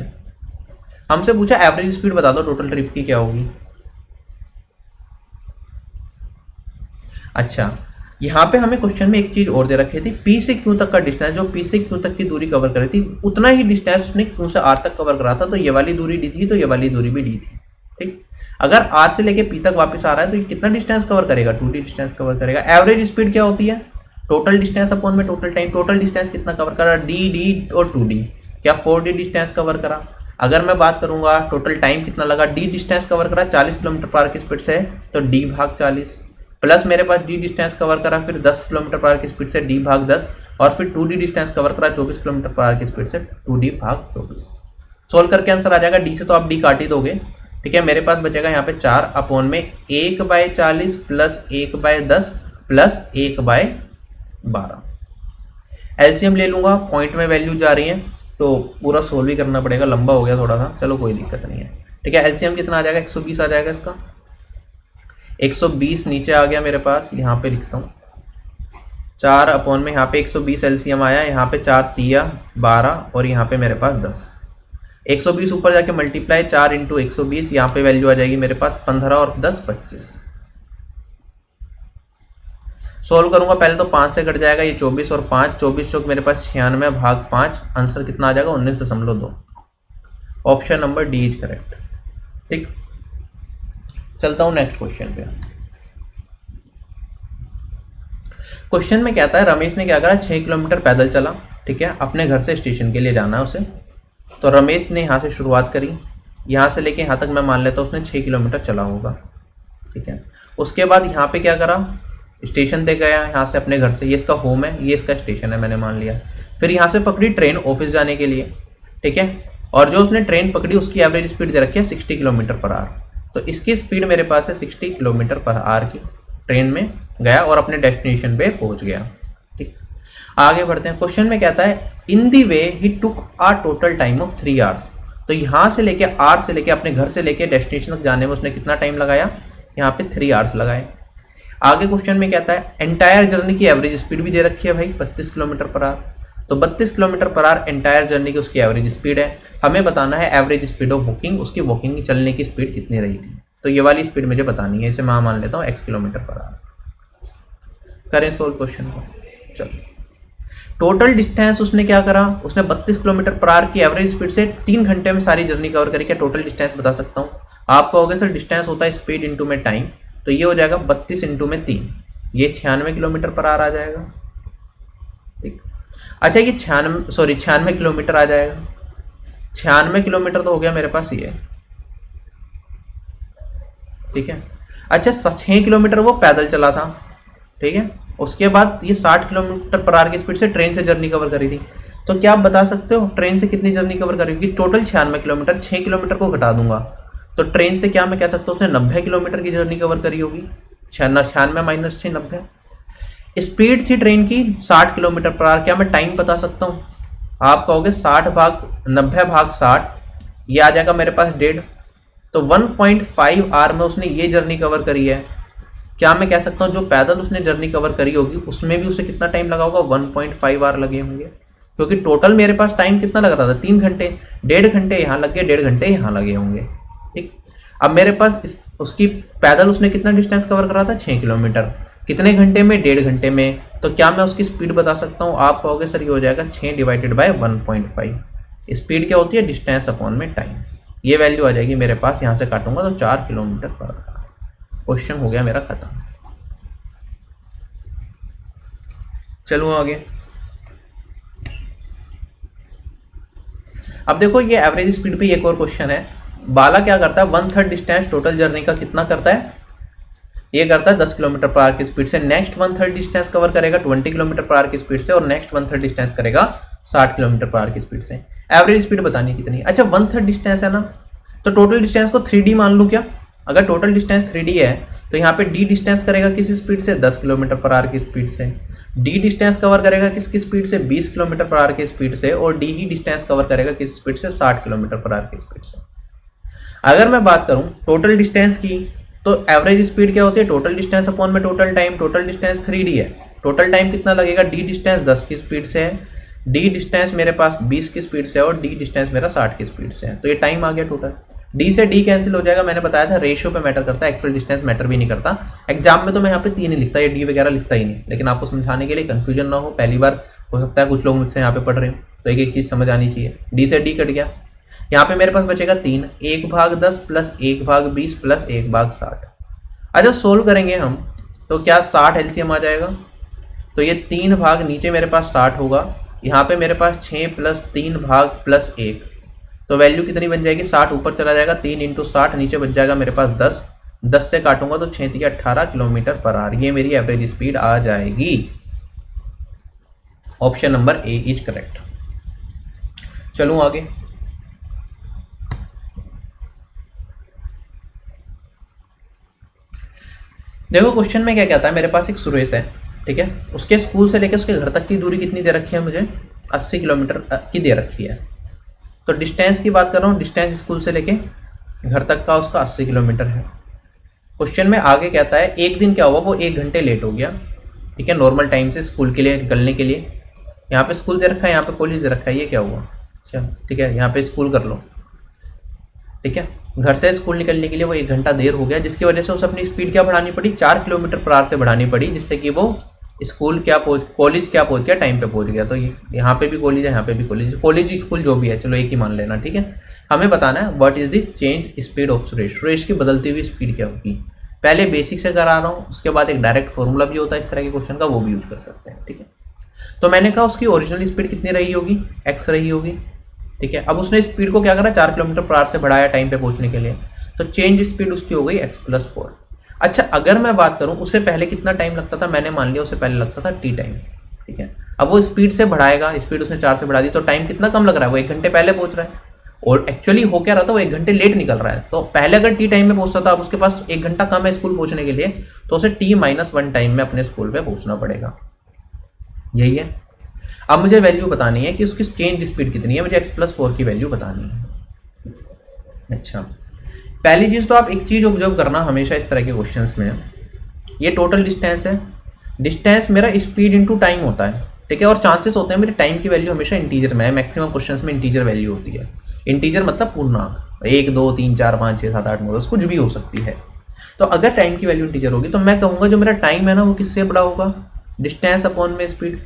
[SPEAKER 1] हमसे पूछा एवरेज स्पीड बता दो टोटल ट्रिप की क्या होगी। अच्छा, यहाँ पे हमें क्वेश्चन में एक चीज और दे रखी थी, पी से क्यू तक का डिस्टेंस, जो पी से क्यू तक की दूरी कवर कर रही थी, उतना ही डिस्टेंस उसने क्यू से आर तक कवर करा था। तो ये वाली दूरी डी थी, तो ये वाली दूरी भी डी थी, ठीक। अगर आर से लेके पी तक वापस आ रहा है तो ये कितना डिस्टेंस कवर करेगा? 2d डिस्टेंस कवर करेगा। एवरेज स्पीड क्या होती है? टोटल डिस्टेंस अपॉन में टोटल टाइम। टोटल डिस्टेंस कितना कवर करा? डी और 2d। क्या 4d डिस्टेंस कवर करा? अगर मैं बात करूंगा टोटल टाइम कितना लगा, डी डिस्टेंस कवर करा 40 किलोमीटर पर आवर की स्पीड से, तो डी भाग 40, प्लस मेरे पास डी डिस्टेंस कवर करा फिर 10 किलोमीटर पर आवर की स्पीड से, डी भाग 10, और फिर 2d डिस्टेंस कवर करा 24 किलोमीटर पर आवर की स्पीड से, 2d भाग 24। सोल्व करके आंसर आ जाएगा। डी से तो आप डी काट ही दोगे, ठीक है। मेरे पास बचेगा यहाँ पे 4 अपॉन में 1/40 प्लस 1/10 प्लस 1/12। एलसीएम ले लूंगा, पॉइंट में वैल्यू जा रही है तो पूरा सोल्व ही करना पड़ेगा, लंबा हो गया थोड़ा सा, चलो कोई दिक्कत नहीं है, ठीक है। एलसीएम कितना आ जाएगा? 120 आ जाएगा इसका। 120 नीचे आ गया मेरे पास, यहाँ पे लिखता हूँ 4 अपॉन में यहाँ पे 120 एलसीएम आया, यहाँ पे 4 3 12 और यहाँ पे मेरे पास 10। 120 ऊपर जाके मल्टीप्लाई 4 इंटू 120, यहाँ पे वैल्यू आ जाएगी मेरे पास 15 और 10 25। सोल्व करूंगा पहले तो 5 से कट जाएगा ये 24 और 5, 24 चौक मेरे पास 96 भाग 5, आंसर कितना आ जाएगा? 19.2। Option number D is correct, ठीक। चलता हूं नेक्स्ट क्वेश्चन पे। क्वेश्चन में क्या था, रमेश ने क्या करा, 6 किलोमीटर पैदल चला, ठीक है। अपने घर से स्टेशन के लिए जाना है उसे। तो रमेश ने यहाँ से शुरुआत करी, यहाँ से लेके यहाँ तक मैं मान लेता हूँ उसने 6 किलोमीटर चला होगा, ठीक है। उसके बाद यहाँ पे क्या करा, स्टेशन तक गया, यहाँ से अपने घर से, ये इसका होम है, ये इसका स्टेशन है, मैंने मान लिया। फिर यहाँ से पकड़ी ट्रेन ऑफिस जाने के लिए, ठीक है। और जो उसने ट्रेन पकड़ी उसकी एवरेज स्पीड दे रखी है 60 किलोमीटर पर आवर। तो इसकी स्पीड मेरे पास है 60 किलोमीटर पर आवर की। ट्रेन में गया और अपने डेस्टिनेशन पे पहुँच गया, ठीक। आगे बढ़ते हैं। क्वेश्चन में कहता है इन दी वे ही टुक आ टोटल टाइम ऑफ 3 आवर्स। तो यहाँ से लेके आर से लेके अपने घर से लेके डेस्टिनेशन तक जाने में उसने कितना टाइम लगाया? यहाँ पे 3 आवर्स लगाए। आगे क्वेश्चन में कहता है एंटायर जर्नी की एवरेज स्पीड भी दे रखी है भाई 32 किलोमीटर पर आवर। तो 32 kilometre per hour entire journey की उसकी एवरेज स्पीड है। हमें बताना है एवरेज स्पीड ऑफ वॉकिंग, उसकी वॉकिंग की चलने की स्पीड कितनी रही थी। तो ये वाली स्पीड मुझे बतानी है, इसे मैं मान लेता हूँ x किलोमीटर पर आवर। करें सोल्व क्वेश्चन को। चलो, टोटल डिस्टेंस उसने क्या करा, उसने 32 किलोमीटर पर आवर की एवरेज स्पीड से 3 घंटे में सारी जर्नी कवर करी। क्या टोटल डिस्टेंस बता सकता हूँ? आप कहोगे सर डिस्टेंस होता है स्पीड इंटू में टाइम, तो ये हो जाएगा 32 इंटू में 3, ये 96 किलोमीटर पर आवर आ जाएगा, ठीक। अच्छा ये 96 किलोमीटर आ जाएगा। 96 किलोमीटर तो हो गया मेरे पास ये, ठीक है। अच्छा 6 किलोमीटर वो पैदल चला था, ठीक है। उसके बाद ये 60 किलोमीटर पर आवर की स्पीड से ट्रेन से जर्नी कवर करी थी। तो क्या आप बता सकते हो ट्रेन से कितनी जर्नी कवर करी होगी? टोटल 96 किलोमीटर, 6 किलोमीटर को घटा दूंगा तो ट्रेन से क्या मैं कह सकता हूँ उसने 90 किलोमीटर की जर्नी कवर करी होगी। 96 माइनस 6 90। स्पीड थी ट्रेन की 60 किलोमीटर पर आवर। क्या मैं टाइम बता सकता हूँ? आप कहोगे 60 भाग 90 भाग 60, ये आ जाएगा मेरे पास 1.5। तो 1.5 आवर में उसने ये जर्नी कवर करी है। क्या मैं कह सकता हूँ जो पैदल उसने जर्नी कवर करी होगी उसमें भी उसे कितना टाइम लगा होगा, 1.5 आवर लगे होंगे, क्योंकि टोटल मेरे पास टाइम कितना लग रहा था, 3 घंटे। 1.5 घंटे यहाँ लग गए, 1.5 घंटे यहाँ लगे होंगे। ठीक, अब मेरे पास उसकी पैदल उसने कितना डिस्टेंस कवर करा था, 6 किलोमीटर। कितने घंटे में, 1.5 घंटे में। तो क्या मैं उसकी स्पीड बता सकता हूँ? आप कहोगे सर ये हो जाएगा 6 डिवाइडेड बाय 1.5। स्पीड क्या होती है, डिस्टेंस अपॉन में टाइम। ये वैल्यू आ जाएगी मेरे पास, यहाँ से काटूंगा तो 4 किलोमीटर पर आवर। क्वेश्चन हो गया मेरा खत्म। चलो आगे। अब देखो ये एवरेज स्पीड पे एक और क्वेश्चन है। बाला क्या करता है, 1/3 डिस्टेंस टोटल जर्नी का कितना करता है, ये करता है 10 किलोमीटर पर आवर की स्पीड से। नेक्स्ट 1/3 डिस्टेंस कवर करेगा 20 किलोमीटर पर आवर की स्पीड से, और नेक्स्ट 1/3 डिस्टेंस करेगा 60 किलोमीटर पर आवर की स्पीड से। एवरेज स्पीड बतानी कितनी। अच्छा 1/3 डिस्टेंस है ना, तो टोटल डिस्टेंस को 3D मान लूँ क्या? अगर टोटल डिस्टेंस 3D है तो यहाँ पे D डिस्टेंस करेगा किस स्पीड से, 10 किलोमीटर पर आवर की स्पीड से। D डिस्टेंस कवर करेगा किसकी स्पीड से, 20 किलोमीटर पर आवर की स्पीड से। और D ही डिस्टेंस कवर करेगा किस स्पीड से, 60 किलोमीटर पर आवर की स्पीड से। अगर मैं बात करूं टोटल डिस्टेंस की, तो एवरेज स्पीड क्या होती है, टोटल डिस्टेंस अपॉन में total time. Total distance 3D है, टोटल टाइम कितना लगेगा, D डिस्टेंस 10 की स्पीड से है, D डिस्टेंस मेरे पास 20 की स्पीड से है, और D डिस्टेंस मेरा 60 की स्पीड से है। तो ये टाइम आ गया टोटल। D से D कैंसिल हो जाएगा, मैंने बताया था रेशियो पे मैटर करता है, एक्चुअल डिस्टेंस मैटर भी नहीं करता। एग्जाम में तो मैं यहाँ पे 3 ही लिखता, ये D वगैरह लिखता ही नहीं, लेकिन आपको समझाने के लिए कन्फ्यूजन ना हो, पहली बार हो सकता है कुछ लोग मुझसे यहाँ पे पढ़ रहे हो, तो एक एक चीज़ समझ आनी चाहिए। D से D कट गया, यहाँ पे मेरे पास बचेगा 3, 1/10 प्लस 1/20 प्लस 1/60। अच्छा सोल्व करेंगे हम तो क्या 60 एलसीएम आ जाएगा, तो ये 3 भाग नीचे मेरे पास 60 होगा, यहाँ पे मेरे पास 6 प्लस 3 भाग प्लस 1, तो वैल्यू कितनी बन जाएगी, 60 ऊपर चला जाएगा, 3 × 60 नीचे बच जाएगा मेरे पास 10। 10 से काटूंगा तो 6 × 18 किलोमीटर पर आवर, ये मेरी एवरेज स्पीड आ जाएगी। Option number A is correct. चलूँ आगे। देखो क्वेश्चन में क्या कहता है, मेरे पास एक सुरेश है, ठीक है, उसके स्कूल से लेकर उसके घर तक की दूरी कितनी दे रखी है मुझे, 80 किलोमीटर की दे रखी है। तो डिस्टेंस की बात कर रहा हूँ, डिस्टेंस स्कूल से लेके घर तक का उसका 80 किलोमीटर है। क्वेश्चन में आगे कहता है एक दिन क्या हुआ, वो 1 घंटे लेट हो गया, ठीक है, नॉर्मल टाइम से स्कूल के लिए निकलने के लिए। यहाँ पे स्कूल दे रखा है, यहाँ पे कॉलेज दे रखा है, ये क्या हुआ, अच्छा ठीक है, यहाँ पे स्कूल कर लो, ठीक है। घर से स्कूल निकलने के लिए वो 1 घंटा देर हो गया, जिसकी वजह से उसे अपनी स्पीड क्या बढ़ानी पड़ी, 4 किलोमीटर पर आवर से बढ़ानी पड़ी, जिससे कि वो स्कूल क्या कॉलेज क्या पहुंच गया, टाइम पे पहुंच गया। तो यहाँ पे भी कॉलेज है, यहाँ पे भी कॉलेज स्कूल जो भी है, चलो एक ही मान लेना, ठीक है। हमें बताना है what is the change speed of Suresh, Suresh की बदलती हुई स्पीड क्या होगी। पहले बेसिक से करा रहा हूँ, उसके बाद एक डायरेक्ट फॉर्मूला भी होता है इस तरह के क्वेश्चन का, वो भी यूज कर सकते हैं, ठीक है। तो मैंने कहा उसकी ओरिजिनल स्पीड कितनी रही होगी, x रही होगी, ठीक है। अब उसने स्पीड को क्या करा, 4 किलोमीटर पर आवर से बढ़ाया टाइम पे पहुंचने के लिए, तो चेंज स्पीड उसकी हो गई x+4। अच्छा अगर मैं बात करूं उसे पहले कितना टाइम लगता था, मैंने मान लिया उसे पहले लगता था t टाइम, ठीक है। अब वो स्पीड से बढ़ाएगा, स्पीड उसने 4 से बढ़ा दी, तो टाइम कितना कम लग रहा है, वो 1 घंटे पहले पहुंच रहा है, और एक्चुअली हो क्या रहा था, वो 1 घंटे लेट निकल रहा है। तो पहले अगर t टाइम में पहुंचता था, अब उसके पास 1 घंटा कम है स्कूल पहुंचने के लिए, तो उसे t-1 टाइम में अपने स्कूल पे पहुंचना पड़ेगा, यही है। अब मुझे वैल्यू बतानी है कि उसकी चेंज स्पीड कितनी है, मुझे x+4 की वैल्यू बतानी है। अच्छा पहली चीज़ तो आप एक चीज़ ऑब्जर्व करना हमेशा इस तरह के क्वेश्चंस में, ये टोटल डिस्टेंस है, डिस्टेंस मेरा स्पीड इनटू टाइम होता है, ठीक है, और चांसेस होते हैं मेरे टाइम की वैल्यू हमेशा इंटीजर में है, मैक्सिमम क्वेश्चंस में इंटीजर वैल्यू होती है। इंटीजर मतलब पूर्णांक, 1 2 3 4 5 6 7 8 9 10 कुछ भी हो सकती है। तो अगर टाइम की वैल्यू इंटीजर होगी तो मैं कहूँगा जो मेरा टाइम है ना वो किससे बड़ा होगा, डिस्टेंस अपॉन में स्पीड,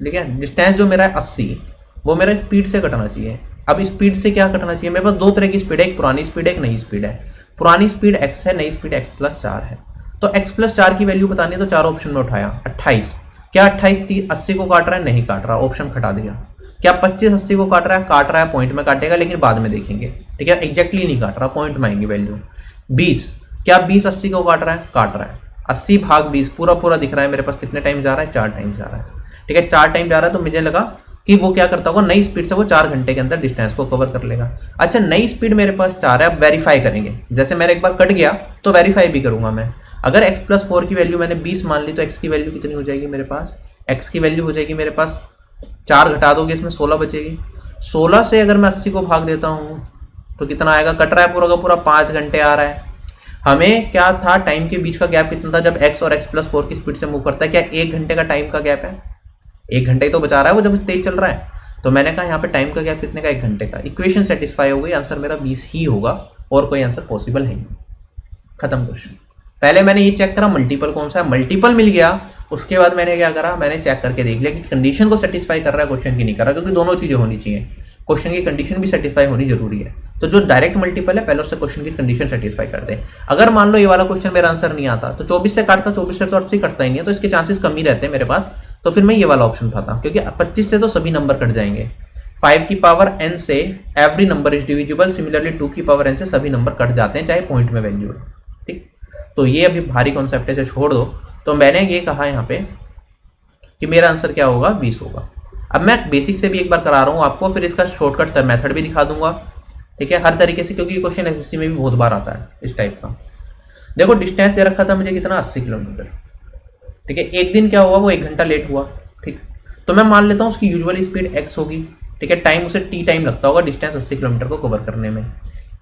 [SPEAKER 1] ठीक है। डिस्टेंस जो मेरा है 80, वो मेरा स्पीड से कटना चाहिए। अब स्पीड से क्या कटना चाहिए, मेरे पास 2 तरह की स्पीड है, एक पुरानी स्पीड है, एक नई स्पीड है। पुरानी स्पीड x है, नई स्पीड x+4 है। तो x+4 की वैल्यू बतानी है, तो 4 ऑप्शन में उठाया, 28, क्या 28 80 को काट रहा है, नहीं काट रहा, ऑप्शन खटा दिया। क्या 25 80 को काट रहा है, पॉइंट में काटेगा, लेकिन बाद में देखेंगे, ठीक है, एग्जैक्टली नहीं काट रहा, पॉइंट में आएंगे वैल्यू। 20, क्या 20 80 को काट रहा है, 80/20 पूरा दिख रहा है मेरे पास, कितने टाइम जा रहा है, 4 टाइम जा रहा है, ठीक है, 4 टाइम जा रहा है। तो मुझे लगा कि वो क्या करता होगा, नई स्पीड से वो 4 घंटे के अंदर डिस्टेंस को कवर कर लेगा। अच्छा नई स्पीड मेरे पास 4 है, अब वेरीफाई करेंगे, जैसे मेरा एक बार कट गया तो वेरीफाई भी करूंगा मैं। अगर x+4 की वैल्यू मैंने 20 मान ली, तो x की वैल्यू कितनी हो जाएगी मेरे पास, x की वैल्यू हो जाएगी मेरे पास, 4 घटा दोगे इसमें 16 बचेगी। 16 से अगर मैं 80 को भाग देता हूँ तो कितना आएगा, कट रहा है पूरा का पूरा 5 घंटे आ रहा है। हमें क्या था, टाइम के बीच का गैप कितना था जब x और x+4 की स्पीड से मूव करता है, क्या 1 घंटे का टाइम का गैप है? 1 घंटे ही तो बचा रहा है वो जब तेज चल रहा है। तो मैंने कहा यहाँ पे टाइम का गैप कितने का, 1 घंटे का। इक्वेशन सेटिस्फाई हो गई, आंसर मेरा 20 ही होगा और कोई आंसर पॉसिबल है नहीं। खत्म क्वेश्चन। पहले मैंने ये चेक करा मल्टीपल कौन सा है, मल्टीपल मिल गया। उसके बाद मैंने क्या करा, मैंने चेक करके देख लिया कि कंडीशन को सेटिस्फाई कर रहा है क्वेश्चन की नहीं कर रहा, क्योंकि दोनों चीज़ें होनी चाहिए। क्वेश्चन की कंडीशन भी सेटिस्फाई होनी जरूरी है। तो जो डायरेक्ट मल्टीपल है पहले उससे क्वेश्चन की कंडीशन सेटिस्फाई करते हैं। अगर मान लो ये वाला क्वेश्चन मेरा आंसर नहीं आता तो 24 से काटता, 24 से तो 80 कटता ही नहीं है, तो इसके चांसेस कम ही रहते हैं मेरे पास। तो फिर मैं ये वाला ऑप्शन उठाता, क्योंकि 25 से तो सभी नंबर कट जाएंगे। 5 की पावर n से every number is divisible, similarly 2 की पावर n से सभी नंबर कट जाते हैं, चाहे पॉइंट में वैल्यू है। ठीक, तो ये अभी भारी कॉन्सेप्ट है, इसे छोड़ दो। तो मैंने ये कहा यहाँ पे कि मेरा आंसर क्या होगा, 20 होगा। अब मैं बेसिक से भी एक बार करा रहा हूँ आपको, फिर इसका शॉर्टकट मेथड भी दिखा दूंगा। ठीक है, हर तरीके से, क्योंकि क्वेश्चन एसएससी में भी बहुत बार आता है इस टाइप का। देखो डिस्टेंस दे रखा था मुझे कितना, 80 किलोमीटर। ठीक है, एक दिन क्या हुआ, वो 1 घंटा लेट हुआ। ठीक, तो मैं मान लेता हूँ उसकी यूजुअल स्पीड x होगी। ठीक है, टाइम उसे t टाइम लगता होगा डिस्टेंस 80 किलोमीटर को कवर करने में।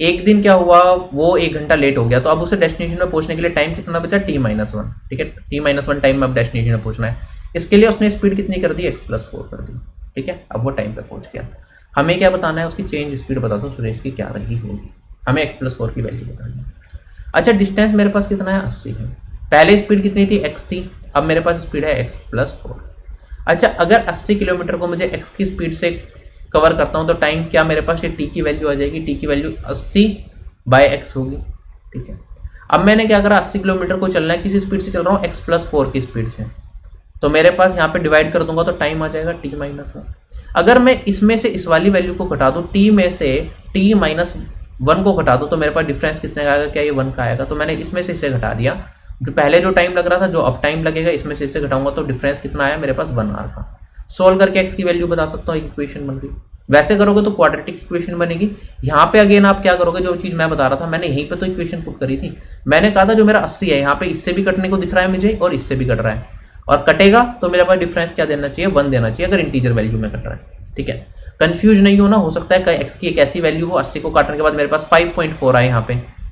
[SPEAKER 1] एक दिन क्या हुआ, वो 1 घंटा लेट हो गया, तो अब उसे डेस्टिनेशन में पहुंचने के लिए टाइम कितना बचा, t-1। ठीक है, t-1 टाइम में अब डेस्टिनेशन में पहुंचना है। इसके लिए उसने स्पीड कितनी कर दी, x+4 कर दी। ठीक है, अब वो टाइम पे पहुंच गया। हमें क्या बताना है, उसकी चेंज स्पीड बता दो सुरेश की क्या रही होगी, हमें x+4 की वैल्यू बतानी है। अच्छा, डिस्टेंस मेरे पास कितना है, 80 है। पहले स्पीड कितनी थी, x थी, अब मेरे पास स्पीड है x+4। अच्छा, अगर 80 किलोमीटर को मुझे x की स्पीड से कवर करता हूँ तो टाइम क्या मेरे पास, ये t की वैल्यू आ जाएगी, t की वैल्यू 80/x होगी। ठीक है, अब मैंने क्या करा, 80 किलोमीटर को चलना है, किसी स्पीड से चल रहा हूँ, x+4 की स्पीड से, तो मेरे पास यहाँ पे डिवाइड कर दूंगा तो टाइम आ जाएगा t-1। अगर मैं इसमें से इस वाली वैल्यू को घटा दूँ, t में से t-1 को घटा दूँ, तो मेरे पास डिफरेंस कितने का आएगा, क्या ये 1 का आएगा। तो मैंने इसमें से इसे घटा दिया, जो पहले जो टाइम लग रहा था, जो अब टाइम लगेगा, इसमें से इसे घटाऊंगा तो डिफरेंस कितना आया मेरे पास, 1 आवर का। सोल्व करके x की वैल्यू बता सकता हूँ, एक इक्वेशन बन गई। वैसे करोगे तो क्वाड्रेटिक इक्वेशन बनेगी। यहाँ पे अगेन आप क्या करोगे, जो चीज़ मैं बता रहा था, मैंने यहीं पे तो इक्वेशन पुट करी थी। मैंने कहा था जो मेरा 80 है, यहाँ पे इससे भी कटने को दिख रहा है मुझे और इससे भी कट रहा है, और कटेगा तो मेरे पास डिफरेंस क्या देना चाहिए, 1 देना चाहिए, अगर इंटीजर वैल्यू में कट रहा है। ठीक है, कंफ्यूज नहीं होना, हो सकता है x की एक ऐसी वैल्यू हो 80 को काटने के बाद मेरे पास 5.4 आए,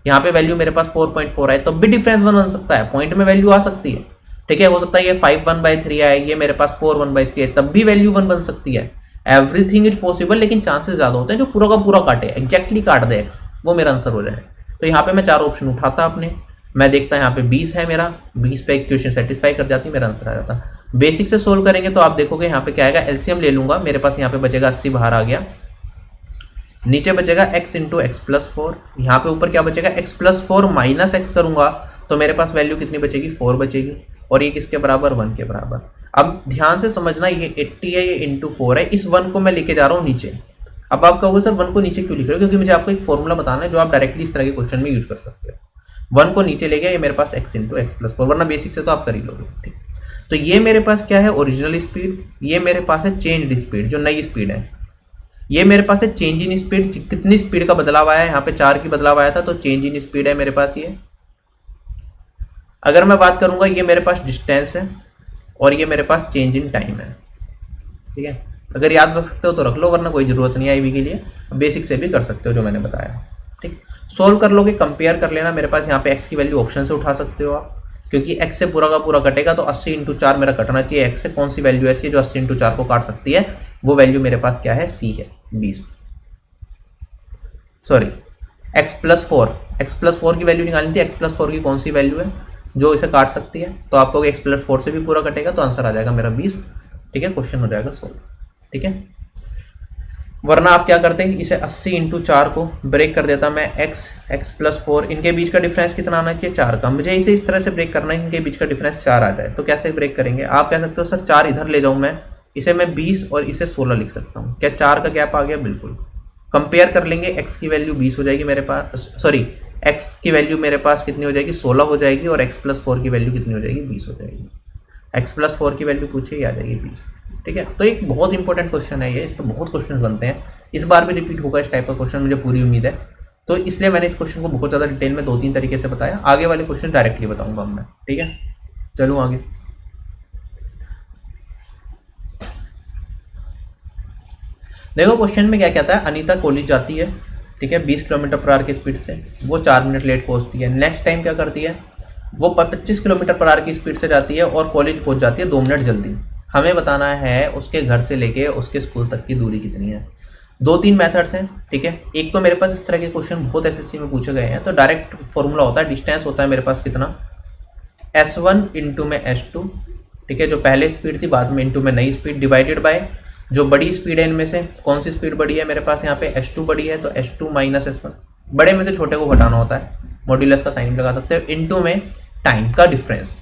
[SPEAKER 1] यहाँ पे वैल्यू मेरे पास 4.4 आए, तो भी डिफरेंस 1 बन सकता है, पॉइंट में वैल्यू आ सकती है। ठीक है, हो सकता है ये 5 1/3 आए, ये मेरे पास 4 1/3 है, तब भी वैल्यू 1 बन सकती है। एवरीथिंग इज पॉसिबल, लेकिन चांसेस ज्यादा होते हैं जो पूरा का पूरा काटे, एग्जैक्टली काट दे x, वो मेरा आंसर हो जाए। तो यहाँ पे मैं 4 ऑप्शन उठाता अपने, मैं देखता यहाँ पे 20 है मेरा, 20 पे इक्वेशन सेटिस्फाई कर जाती, मेरा आंसर आ जाता। बेसिक से सोल्व करेंगे तो आप देखोगे यहाँ पे क्या आएगा, एलसीएम ले लूंगा, मेरे पास यहाँ पे बचेगा 80 बाहर आ गया, नीचे बचेगा x इंटू x+4, यहाँ पे ऊपर क्या बचेगा, x+4 माइनस x करूंगा तो मेरे पास वैल्यू कितनी बचेगी, 4 बचेगी, और ये किसके बराबर, 1 के बराबर। अब ध्यान से समझना, ये 80 है, ये इंटू 4 है, इस 1 को मैं लेके जा रहा हूँ नीचे। अब आप कहोगे सर 1 को नीचे क्यों लिख रहे हो, क्योंकि मुझे आपको एक फॉर्मूला बताना है जो आप डायरेक्टली इस तरह के क्वेश्चन में यूज कर सकते हो। 1 को नीचे ले गया, ये मेरे पास x इंटू x+4, वरना बेसिक से तो आप कर ही लोगे। ठीक, तो ये मेरे पास क्या है, ओरिजिनल स्पीड, ये मेरे पास है चेंज स्पीड, जो नई स्पीड है, ये मेरे पास है चेंज इन स्पीड, कितनी स्पीड का बदलाव आया है, यहाँ पे 4 की बदलाव आया था, तो चेंज इन स्पीड है मेरे पास ये। अगर मैं बात करूंगा, ये मेरे पास डिस्टेंस है और ये मेरे पास चेंज इन टाइम है। ठीक है, अगर याद रख सकते हो तो रख लो, वरना कोई जरूरत नहीं है IB के लिए, बेसिक से भी कर सकते हो जो मैंने बताया। ठीक, सोल्व कर लोगे, कंपेयर कर लेना, मेरे पास यहाँ पे x की वैल्यू ऑप्शन से उठा सकते हो आप, क्योंकि x से पूरा का पूरा कटेगा, तो 80 इंटू 4 मेरा कटना चाहिए। x से कौन सी वैल्यू ऐसी है जो 80 इंटू 4 को काट सकती है, वो वैल्यू मेरे पास क्या है, C है, 20, सॉरी x+4 की वैल्यू निकालनी थी, x+4 की कौन सी वैल्यू है जो इसे काट सकती है, तो आपको x+4 से भी पूरा कटेगा, तो आंसर आ जाएगा मेरा 20। ठीक है, क्वेश्चन हो जाएगा सोल्व। ठीक है, वरना आप क्या करते हैं, इसे 80 इंटू 4 को ब्रेक कर देता मैं, x+4, इनके बीच का डिफरेंस कितना आना चाहिए, 4 का, मुझे इसे इस तरह से ब्रेक करना है, इनके बीच का डिफरेंस 4 आ जाए। तो कैसे ब्रेक करेंगे, आप कह सकते हो सर 4 इधर ले जाऊँ मैं, इसे मैं 20 और इसे 16 लिख सकता हूँ, क्या 4 का गैप आ गया, बिल्कुल। कंपेयर कर लेंगे, x की वैल्यू 20 हो जाएगी मेरे पास, सॉरी x की वैल्यू मेरे पास कितनी हो जाएगी, 16 हो जाएगी, और x+4 की वैल्यू कितनी हो जाएगी, 20 हो जाएगी। x+4 की वैल्यू पूछिए, आ जाएगी 20। ठीक है, तो एक बहुत इंपॉर्टेंट क्वेश्चन है ये, इस पर बहुत क्वेश्चन बनते हैं, इस बार भी रिपीट होगा इस टाइप का क्वेश्चन, मुझे पूरी उम्मीद है। तो इसलिए मैंने इस क्वेश्चन को बहुत ज़्यादा डिटेल में 2-3 तरीके से बताया, आगे वाले क्वेश्चन डायरेक्टली बताऊंगा मैं। ठीक है, चलूँ आगे। देखो क्वेश्चन में क्या कहता है, अनीता कॉलेज जाती है, ठीक है, 20 किलोमीटर पर आवर की स्पीड से, वो 4 मिनट लेट पहुंचती है। नेक्स्ट टाइम क्या करती है, वो 25 किलोमीटर पर आवर की स्पीड से जाती है और कॉलेज पहुंच जाती है 2 मिनट जल्दी। हमें बताना है उसके घर से लेके उसके स्कूल तक की दूरी कितनी है। 2-3 मेथड्स हैं, ठीक है। एक तो मेरे पास इस तरह के क्वेश्चन बहुत एसएससी में पूछे गए हैं, तो डायरेक्ट फॉर्मूला होता है, डिस्टेंस होता है मेरे पास कितना, S1 इंटू में S2, ठीक है, जो पहले स्पीड थी बाद में इंटू में नई स्पीड, डिवाइडेड बाय जो बड़ी स्पीड है इनमें से, कौन सी स्पीड बड़ी है मेरे पास यहाँ पे, S2 बड़ी है, तो S2 माइनस S1, बड़े में से छोटे को घटाना होता है, मॉड्यूलस का साइन लगा सकते हो, इंटू में टाइम का डिफरेंस।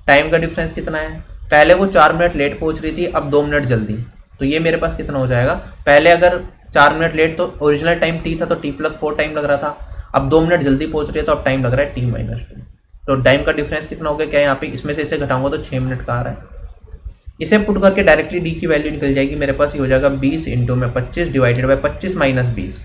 [SPEAKER 1] टाइम का डिफरेंस कितना है, पहले वो 4 मिनट लेट पहुंच रही थी, अब 2 मिनट जल्दी, तो ये मेरे पास कितना हो जाएगा, पहले अगर 4 मिनट लेट तो ओरिजिनल टाइम T था तो T+4 टाइम लग रहा था, अब 2 मिनट जल्दी पहुंच रही है तो अब टाइम लग रहा है T-2। तो टाइम का डिफरेंस कितना हो गया, क्या यहाँ पे इसमें से इसे घटाऊंगा तो 6 मिनट का आ रहा है। इसे पुट करके डायरेक्टली डी की वैल्यू निकल जाएगी मेरे पास, ये हो जाएगा 20 इंटू में 25 डिवाइडेड बाय 25 माइनस 20,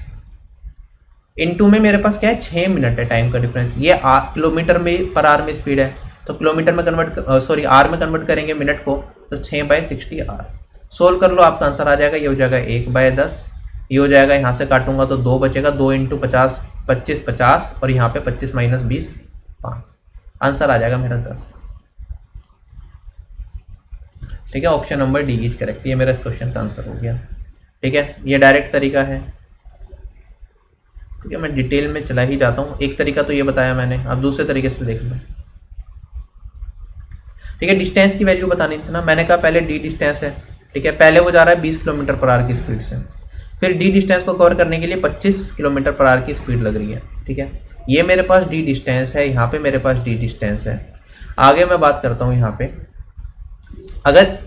[SPEAKER 1] इंटू में मेरे पास क्या है 6 मिनट है टाइम का डिफरेंस। ये किलोमीटर में पर आवर में स्पीड है, तो किलोमीटर में आर में कन्वर्ट करेंगे मिनट को, तो 6/60 आर। सोल्व कर लो, आपका आंसर आ जाएगा, ये हो जाएगा 1/10, ये हो जाएगा, यहाँ से काटूंगा तो 2 बचेगा, 2 इंटू 50 25 50, और यहाँ पे 25 माइनस 20 5, आंसर आ जाएगा मेरा 10। ठीक है, option number D is correct, ये मेरा इस क्वेश्चन का आंसर हो गया। ठीक है, ये डायरेक्ट तरीका है। ठीक है, मैं डिटेल में चला ही जाता हूँ, एक तरीका तो ये बताया मैंने, अब दूसरे तरीके से देख लो। ठीक है, डिस्टेंस की वैल्यू बतानी थी ना, मैंने कहा पहले डी डिस्टेंस है, ठीक है, पहले वो जा रहा है 20 किलोमीटर पर आवर की स्पीड से, फिर डी डिस्टेंस को कवर करने के लिए 25 किलोमीटर पर आवर की स्पीड लग रही है। ठीक है, ये मेरे पास डी डिस्टेंस है, यहाँ पे मेरे पास डी डिस्टेंस है। आगे मैं बात करता हूँ, यहाँ पे अगर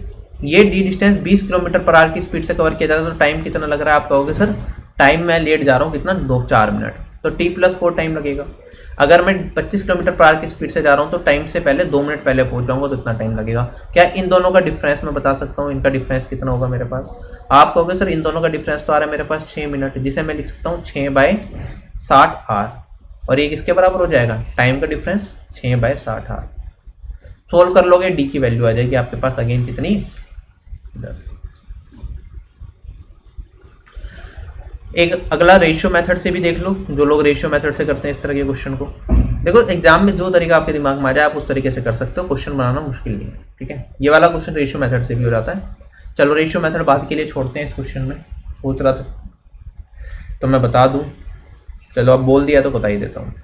[SPEAKER 1] ये D distance 20 kilometre per hour की स्पीड से कवर किया जाता है तो टाइम कितना लग रहा है, आप कहोगे सर टाइम मैं लेट जा रहा हूँ कितना, 2-4 मिनट, तो T+4 टाइम लगेगा। अगर मैं 25 किलोमीटर पर आवर की स्पीड से जा रहा हूँ तो टाइम से पहले 2 मिनट पहले पहुंच जाऊंगा, तो इतना टाइम लगेगा। क्या इन दोनों का डिफरेंस मैं बता सकता हूँ, इनका डिफरेंस कितना होगा मेरे पास, आप कहोगे सर इन दोनों का डिफरेंस तो आ रहा है मेरे पास 6 मिनट, जिसे मैं लिख सकता हूँ 6/60 आर, और ये किसके बराबर हो जाएगा, टाइम का डिफरेंस 6/60 आर। सोल्व कर लोगे, डी की वैल्यू आ जाएगी आपके पास अगेन कितनी, 10। एक अगला रेशियो मेथड से भी देख लो, जो लोग रेशियो मेथड से करते हैं इस तरह के क्वेश्चन को। देखो एग्जाम में जो तरीका आपके दिमाग में आ जाए आप उस तरीके से कर सकते हो, क्वेश्चन बनाना मुश्किल नहीं है। ठीक है, ये वाला क्वेश्चन रेशियो मेथड से भी हो जाता है। चलो रेशियो मेथड बाद के लिए छोड़ते हैं, इस क्वेश्चन में सोच रहा था तो मैं बता दूं, चलो अब बोल दिया तो बता ही देता हूँ।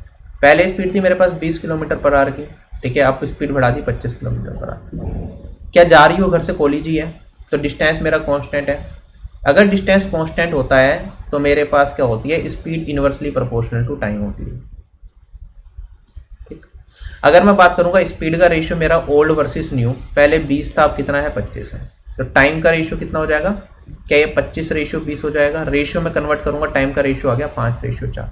[SPEAKER 1] पहले स्पीड थी मेरे पास 20 किलोमीटर पर आवर की, ठीक है, अब स्पीड बढ़ा दी 25 किलोमीटर पर आवर। क्या जा रही हो घर से कॉलेज ही है, तो डिस्टेंस मेरा कांस्टेंट है। अगर डिस्टेंस कांस्टेंट होता है तो मेरे पास क्या होती है, speed inversely proportional to time होती है। ठीक, अगर मैं बात करूंगा स्पीड का रेशियो मेरा ओल्ड वर्सेस न्यू, पहले 20 था अब कितना है 25 है, तो टाइम का रेशियो कितना हो जाएगा, क्या ये 25/20 हो जाएगा। रेशियो में कन्वर्ट करूंगा, टाइम का रेशियो आ गया 5/4।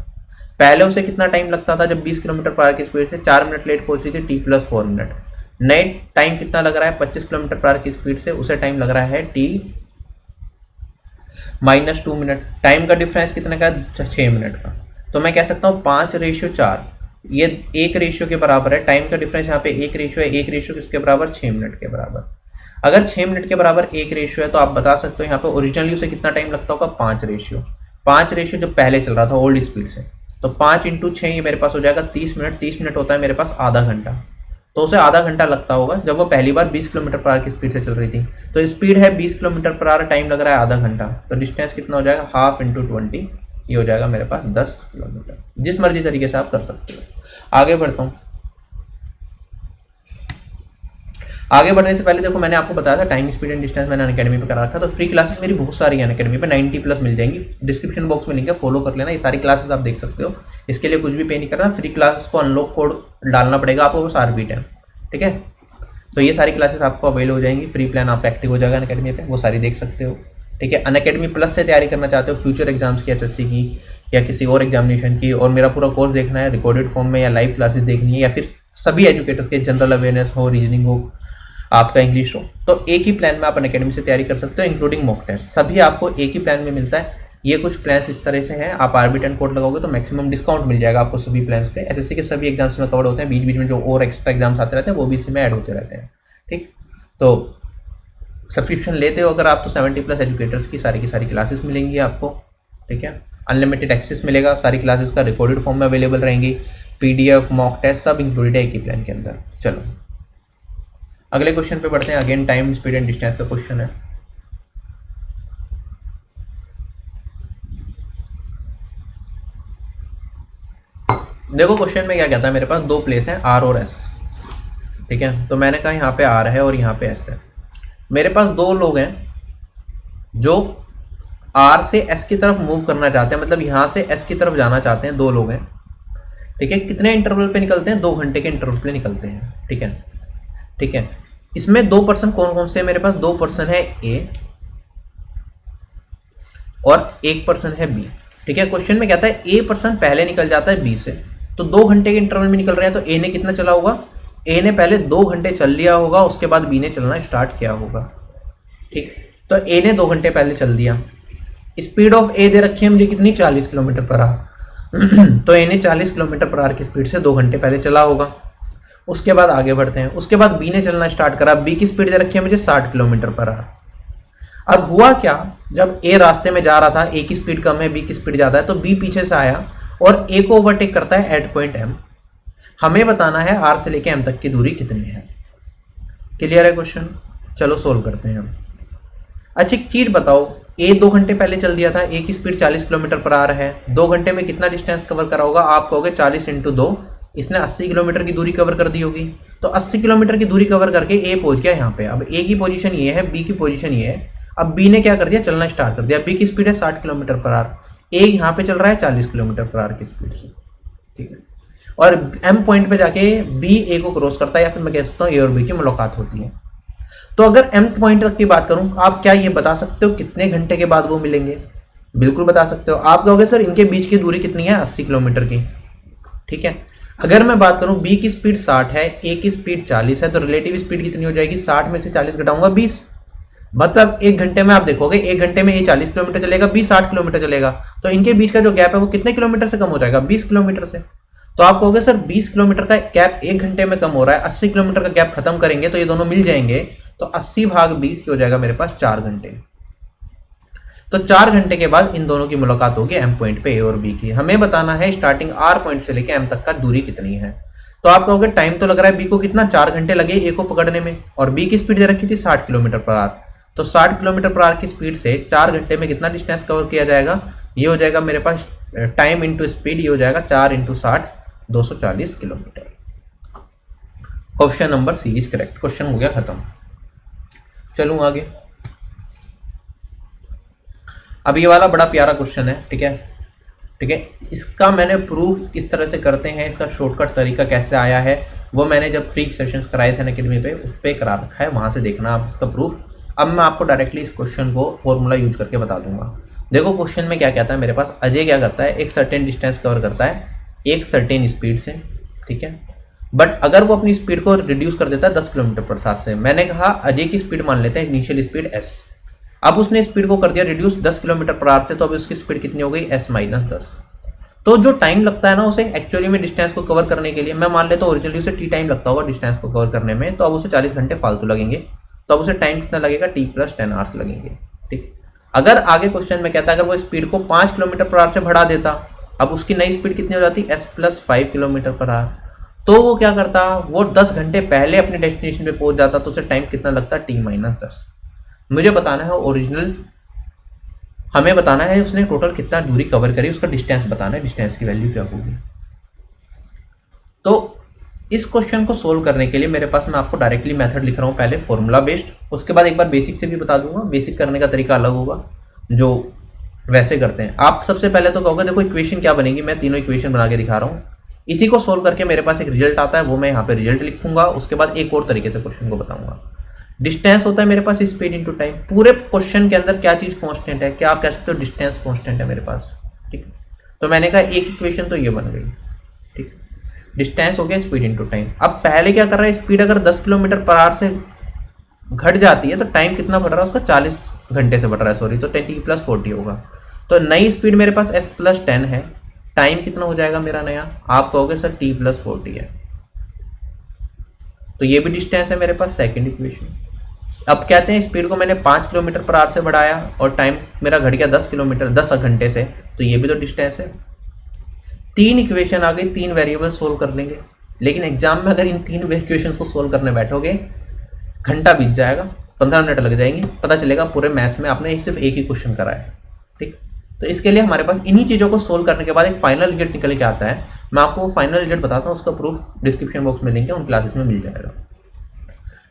[SPEAKER 1] पहले उसे कितना टाइम लगता था जब 20 किलोमीटर पर आवर की स्पीड से 4 मिनट लेट पहुंच रही थी, T+4 मिनट। नए टाइम कितना लग रहा है 25 किलोमीटर पर आवर की स्पीड से, उसे टाइम लग रहा है T-2 मिनट। टाइम का डिफरेंस कितने का, 6 मिनट का। तो मैं कह सकता हूँ 5/4, ये 1 रेशियो के बराबर है। टाइम का डिफरेंस यहाँ पे 1 रेशियो है, 1 रेशियो किसके बराबर, 6 मिनट के बराबर। अगर 6 मिनट के बराबर 1 रेशियो है तो आप बता सकते हो यहाँ पे ओरिजिनली उसे कितना टाइम लगता होगा, 5 रेशियो। 5 रेशियो जो पहले चल रहा था ओल्ड स्पीड से, तो 5 × 6 ये मेरे पास हो जाएगा 30 मिनट। 30 मिनट होता है मेरे पास आधा घंटा, तो उसे आधा घंटा लगता होगा जब वो पहली बार 20 किलोमीटर पर आवर की स्पीड से चल रही थी। तो स्पीड है 20 किलोमीटर पर आवर, टाइम लग रहा है आधा घंटा, तो डिस्टेंस कितना हो जाएगा, हाफ × 20, ये हो जाएगा मेरे पास 10 किलोमीटर। जिस मर्जी तरीके से आप कर सकते हो। आगे बढ़ता हूँ। आगे बढ़ने से पहले देखो मैंने आपको बताया था टाइम स्पीड एंड डिस्टेंस मैंने अनअकैडमी पे करा रखा, तो फ्री क्लासेस मेरी बहुत सारी हैं अनअकैडमी पे, 90+ मिल जाएंगी। डिस्क्रिप्शन बॉक्स में लिंक है, फॉलो कर लेना, ये सारी क्लासेस आप देख सकते हो। इसके लिए कुछ भी पे नहीं करना, फ्री क्लास को अनलॉक कोड डालना पड़ेगा आपको, बस RB10। ठीक है, तो ये सारी क्लासेस आपको अवेल हो जाएंगी, फ्री प्लान आपका एक्टिव हो जाएगा अनअकैडमी पे, वो सारी देख सकते हो। ठीक है, अनअकैडमी प्लस से तैयारी करना चाहते हो फ्यूचर एग्जाम्स की, SSC की या किसी और एग्जामिनेशन की, और मेरा पूरा कोर्स देखना है रिकॉर्डेड फॉर्म में या लाइव क्लासेस देखनी है, या फिर सभी एजुकेटर्स के जनरल अवेयरनेस हो, रीजनिंग हो, आपका इंग्लिश हो, तो एक ही प्लान में आप अनअकैडमी से तैयारी कर सकते हो, इंक्लूडिंग मॉक टेस्ट। सभी आपको एक ही प्लान में मिलता है। ये कुछ प्लान्स इस तरह से हैं, आप RB10 कोड लगाओगे तो मैक्सिमम डिस्काउंट मिल जाएगा आपको सभी प्लान्स पे। SSC के सभी एग्जाम्स में कवर होते हैं, बीच बीच में जो और एक्स्ट्रा एग्जाम्स आते रहते हैं वो भी इसमें ऐड होते रहते हैं। ठीक, तो सब्सक्रिप्शन लेते हो अगर आप, तो 70+ एजुकेटर्स की सारी क्लासेस मिलेंगी आपको। ठीक है, अनलिमिटेड एक्सेस मिलेगा, सारी क्लासेस का रिकॉर्डेड फॉर्म में अवेलेबल रहेंगी, पीडीएफ, मॉक टेस्ट सब इंक्लूडेड है एक ही प्लान के अंदर। चलो अगले क्वेश्चन पे बढ़ते हैं। Again time, speed and distance का क्वेश्चन है। देखो क्वेश्चन में क्या कहता है, मेरे पास दो प्लेस हैं आर और एस, ठीक है। तो मैंने कहा यहाँ पे आर है और यहाँ पे एस है। मेरे पास दो लोग हैं जो आर से एस की तरफ मूव करना चाहते हैं, मतलब यहाँ से एस की तरफ जाना चाहते हैं, दो लोग हैं, ठीक है। कितने इंटरवल पे निकलते हैं? 2 घंटे के इंटरवल पे निकलते हैं, ठीक है, ठीक है। इसमें 2 पर्सन कौन कौन से हैं? मेरे पास 2 पर्सन है ए और 1 पर्सन है बी, ठीक है। क्वेश्चन में कहता है ए पर्सन पहले निकल जाता है बी से, तो 2 घंटे के इंटरवल में निकल रहे हैं, तो ए ने कितना चला होगा? ए ने पहले 2 घंटे चल लिया होगा, उसके बाद बी ने चलना स्टार्ट किया होगा, ठीक। तो ए ने 2 घंटे पहले चल दिया। स्पीड ऑफ ए दे रखी है मुझे कितनी? 40 किलोमीटर पर आवर। तो ए ने 40 किलोमीटर पर आवर की स्पीड से 2 घंटे पहले चला होगा। उसके बाद आगे बढ़ते हैं। उसके बाद बी ने चलना स्टार्ट करा। बी की स्पीड दे रखी है मुझे 60 किलोमीटर पर आवर। अब हुआ क्या, जब ए रास्ते में जा रहा था, ए की स्पीड कम है, बी की स्पीड ज़्यादा है, तो बी पीछे से आया और ए को ओवरटेक करता है एट पॉइंट एम। हमें बताना है आर से लेके एम तक की दूरी कितनी है। क्लियर है क्वेश्चन? चलो सोल्व करते हैं हम। अच्छा एक चीज़ बताओ, ए 2 घंटे पहले चल दिया था, ए की स्पीड 40 किलोमीटर पर आवर है, 2 घंटे में कितना डिस्टेंस कवर करा होगा? आप कहोगे 40 × 2, इसने 80 किलोमीटर की दूरी कवर कर दी होगी। तो 80 किलोमीटर की दूरी कवर करके ए पहुंच गया यहाँ पे। अब ए की पोजीशन ये है, बी की पोजीशन ये है। अब बी ने क्या कर दिया? चलना स्टार्ट कर दिया। बी की स्पीड है 60 किलोमीटर पर आवर, ए यहाँ पे चल रहा है 40 किलोमीटर पर आवर की स्पीड से, ठीक है। और एम पॉइंट पे जाके बी ए को क्रॉस करता है, या फिर मैं कह सकता हूँ ए और बी की मुलाकात होती है। तो अगर एम पॉइंट तक की बात करूं, आप क्या ये बता सकते हो कितने घंटे के बाद वो मिलेंगे? बिल्कुल बता सकते हो। आप कहोगे सर इनके बीच की दूरी कितनी है? 80 किलोमीटर की, ठीक है। अगर मैं बात करूं बी की स्पीड 60 है, ए की स्पीड 40 है, तो रिलेटिव स्पीड कितनी हो जाएगी? 60 में से 40 घटाऊंगा 20, मतलब 1 घंटे में आप देखोगे 1 घंटे में ए 40 किलोमीटर चलेगा, बी 60 किलोमीटर चलेगा, तो इनके बीच का जो गैप है वो कितने किलोमीटर से कम हो जाएगा? 20 किलोमीटर से। तो आप कहोगे सर 20 किलोमीटर का गैप 1 घंटे में कम हो रहा है, 80 किलोमीटर का गैप खत्म करेंगे तो ये दोनों मिल जाएंगे, तो 80 भाग 20 की हो जाएगा मेरे पास 4 घंटे। तो 4 घंटे के बाद इन दोनों की मुलाकात होगी एम पॉइंट पे, ए और बी की। हमें बताना है स्टार्टिंग आर पॉइंट से लेकर एम तक का दूरी कितनी है। तो आप कहोगे टाइम तो लग रहा है बी को कितना? 4 घंटे लगे ए को पकड़ने में, और बी की स्पीड दे रखी थी 60 किलोमीटर पर आवर। तो 60 किलोमीटर पर आवर की स्पीड से 4 घंटे में कितना डिस्टेंस कवर किया जाएगा? ये हो जाएगा मेरे पास टाइम इंटू स्पीड, ये हो जाएगा 4 × 60, 240 kilometre. Option number C is correct. Question हो गया खत्म। चलूँ आगे। अब ये वाला बड़ा प्यारा क्वेश्चन है, ठीक है, ठीक है। इसका मैंने प्रूफ किस तरह से करते हैं, इसका शॉर्टकट तरीका कैसे आया है, वो मैंने जब फ्री सेशंस कराए थे अकेडमी पे, उस पर करा रखा है, वहाँ से देखना आप इसका प्रूफ। अब मैं आपको डायरेक्टली इस क्वेश्चन को फॉर्मूला यूज करके बता दूंगा। देखो क्वेश्चन में क्या कहता है मेरे पास, अजय क्या करता है, एक सर्टेन डिस्टेंस कवर करता है एक सर्टेन स्पीड से, ठीक है। बट अगर वो अपनी स्पीड को रिड्यूस कर देता है 10 किलोमीटर पर आवर से। मैंने कहा अजय की स्पीड मान लेते हैं इनिशियल स्पीड एस। अब उसने स्पीड को कर दिया रिड्यूस 10 किलोमीटर पर आवर से, तो अब उसकी स्पीड कितनी हो गई? S-10। तो जो टाइम लगता है ना उसे एक्चुअली में डिस्टेंस को कवर करने के लिए, मैं मान लेता हूँ ओरिजिनली उसे t टाइम लगता होगा डिस्टेंस को कवर करने में, तो अब उसे 40 घंटे फालतू लगेंगे, तो अब उसे टाइम कितना लगेगा? t+10 आवर्स लगेंगे, ठीक। अगर आगे क्वेश्चन में कहता है अगर वो स्पीड को 5 किलोमीटर पर आवर से बढ़ा देता, अब उसकी नई स्पीड कितनी हो जाती? S+5 kilometre per hour. तो वो क्या करता? वो 10 घंटे पहले अपने डेस्टिनेशन पे पहुंच जाता, तो उसे टाइम कितना लगता? t-10। मुझे बताना है ओरिजिनल, हमें बताना है उसने टोटल कितना दूरी कवर करी, उसका डिस्टेंस बताना है, डिस्टेंस की वैल्यू क्या होगी। तो इस क्वेश्चन को सोल्व करने के लिए मेरे पास, मैं आपको डायरेक्टली मेथड लिख रहा हूँ, पहले फॉर्मूला बेस्ड, उसके बाद एक बार बेसिक से भी बता दूंगा। बेसिक करने का तरीका अलग होगा जो वैसे करते हैं। आप सबसे पहले तो कहोगे देखो इक्वेशन क्या बनेगी, मैं तीनों इक्वेशन बना के दिखा रहा हूँ, इसी को सोल्व करके मेरे पास एक रिजल्ट आता है, वो मैं यहाँ पे रिजल्ट लिखूंगा। उसके बाद एक और तरीके से क्वेश्चन को बताऊंगा। डिस्टेंस होता है मेरे पास स्पीड इंटू टाइम। पूरे क्वेश्चन के अंदर क्या चीज़ कांस्टेंट है? क्या आप कह सकते हो? डिस्टेंस कांस्टेंट है मेरे पास, ठीक। तो मैंने कहा एक इक्वेशन तो ये बन गई, ठीक। डिस्टेंस हो गया स्पीड इंटू टाइम। अब पहले क्या कर रहा है, स्पीड अगर 10 किलोमीटर पर आवर से घट जाती है तो टाइम कितना बढ़ रहा है उसका? 40 घंटे से बढ़ रहा है, सॉरी, तो 10t+40 होगा। तो नई स्पीड मेरे पास S+10 है, टाइम कितना हो जाएगा मेरा नया? आप कहोगे सर t+40 है, तो ये भी डिस्टेंस है मेरे पास, सेकंड इक्वेशन। अब कहते हैं स्पीड को मैंने 5 किलोमीटर पर आवर से बढ़ाया और टाइम मेरा घट गया 10 किलोमीटर 10 घंटे से, तो ये भी तो डिस्टेंस है। 3 इक्वेशन आ गई, 3 वेरिएबल सोल्व कर लेंगे, लेकिन एग्जाम में अगर इन 3 इक्वेशंस को सोल्व करने बैठोगे घंटा बीत जाएगा, 15 मिनट लग जाएंगे, पता चलेगा पूरे मैथ्स में आपने सिर्फ एक ही क्वेश्चन करा है। ठीक, तो इसके लिए हमारे पास इन्हीं चीज़ों को सोल्व करने के बाद एक फाइनल रिजल्ट निकल के आता है। मैं आपको वो फाइनल रिजल्ट बताता हूँ, उसका प्रूफ डिस्क्रिप्शन बॉक्स में लिंक है, उन क्लासेस में मिल जाएगा।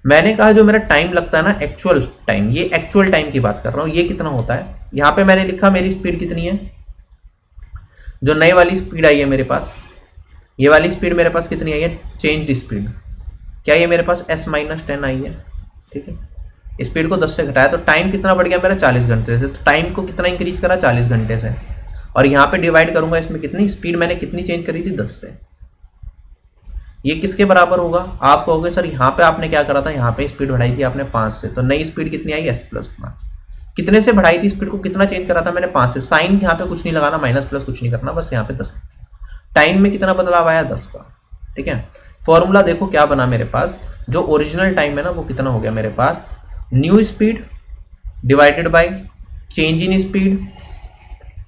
[SPEAKER 1] मैंने कहा जो मेरा टाइम लगता है ना, एक्चुअल टाइम, ये एक्चुअल टाइम की बात कर रहा हूँ, ये कितना होता है। यहाँ पे मैंने लिखा मेरी स्पीड कितनी है, जो नई वाली स्पीड आई है मेरे पास, ये वाली स्पीड मेरे पास कितनी आई है, चेंज स्पीड, क्या ये मेरे पास s-10 आई है। ठीक है, स्पीड को 10 से घटाया तो टाइम कितना बढ़ गया मेरा 40 घंटे से, तो टाइम को कितना इंक्रीज करा 40 घंटे से, और यहाँ पे डिवाइड करूंगा इसमें कितनी स्पीड मैंने कितनी चेंज करी थी 10 से, ये किसके बराबर होगा। आप कहोगे सर यहाँ पे आपने क्या करा था, यहाँ पे स्पीड बढ़ाई थी आपने 5 से, तो नई स्पीड कितनी आई s+5, कितने से बढ़ाई थी स्पीड को, कितना चेंज करा था मैंने 5 से, साइन यहाँ पे कुछ नहीं लगाना, माइनस प्लस कुछ नहीं करना, बस यहाँ पे 10, टाइम में कितना बदलाव आया 10 का। ठीक है, फॉर्मूला देखो क्या बना मेरे पास, जो ओरिजिनल टाइम है ना वो कितना हो गया मेरे पास, new speed divided by change in speed,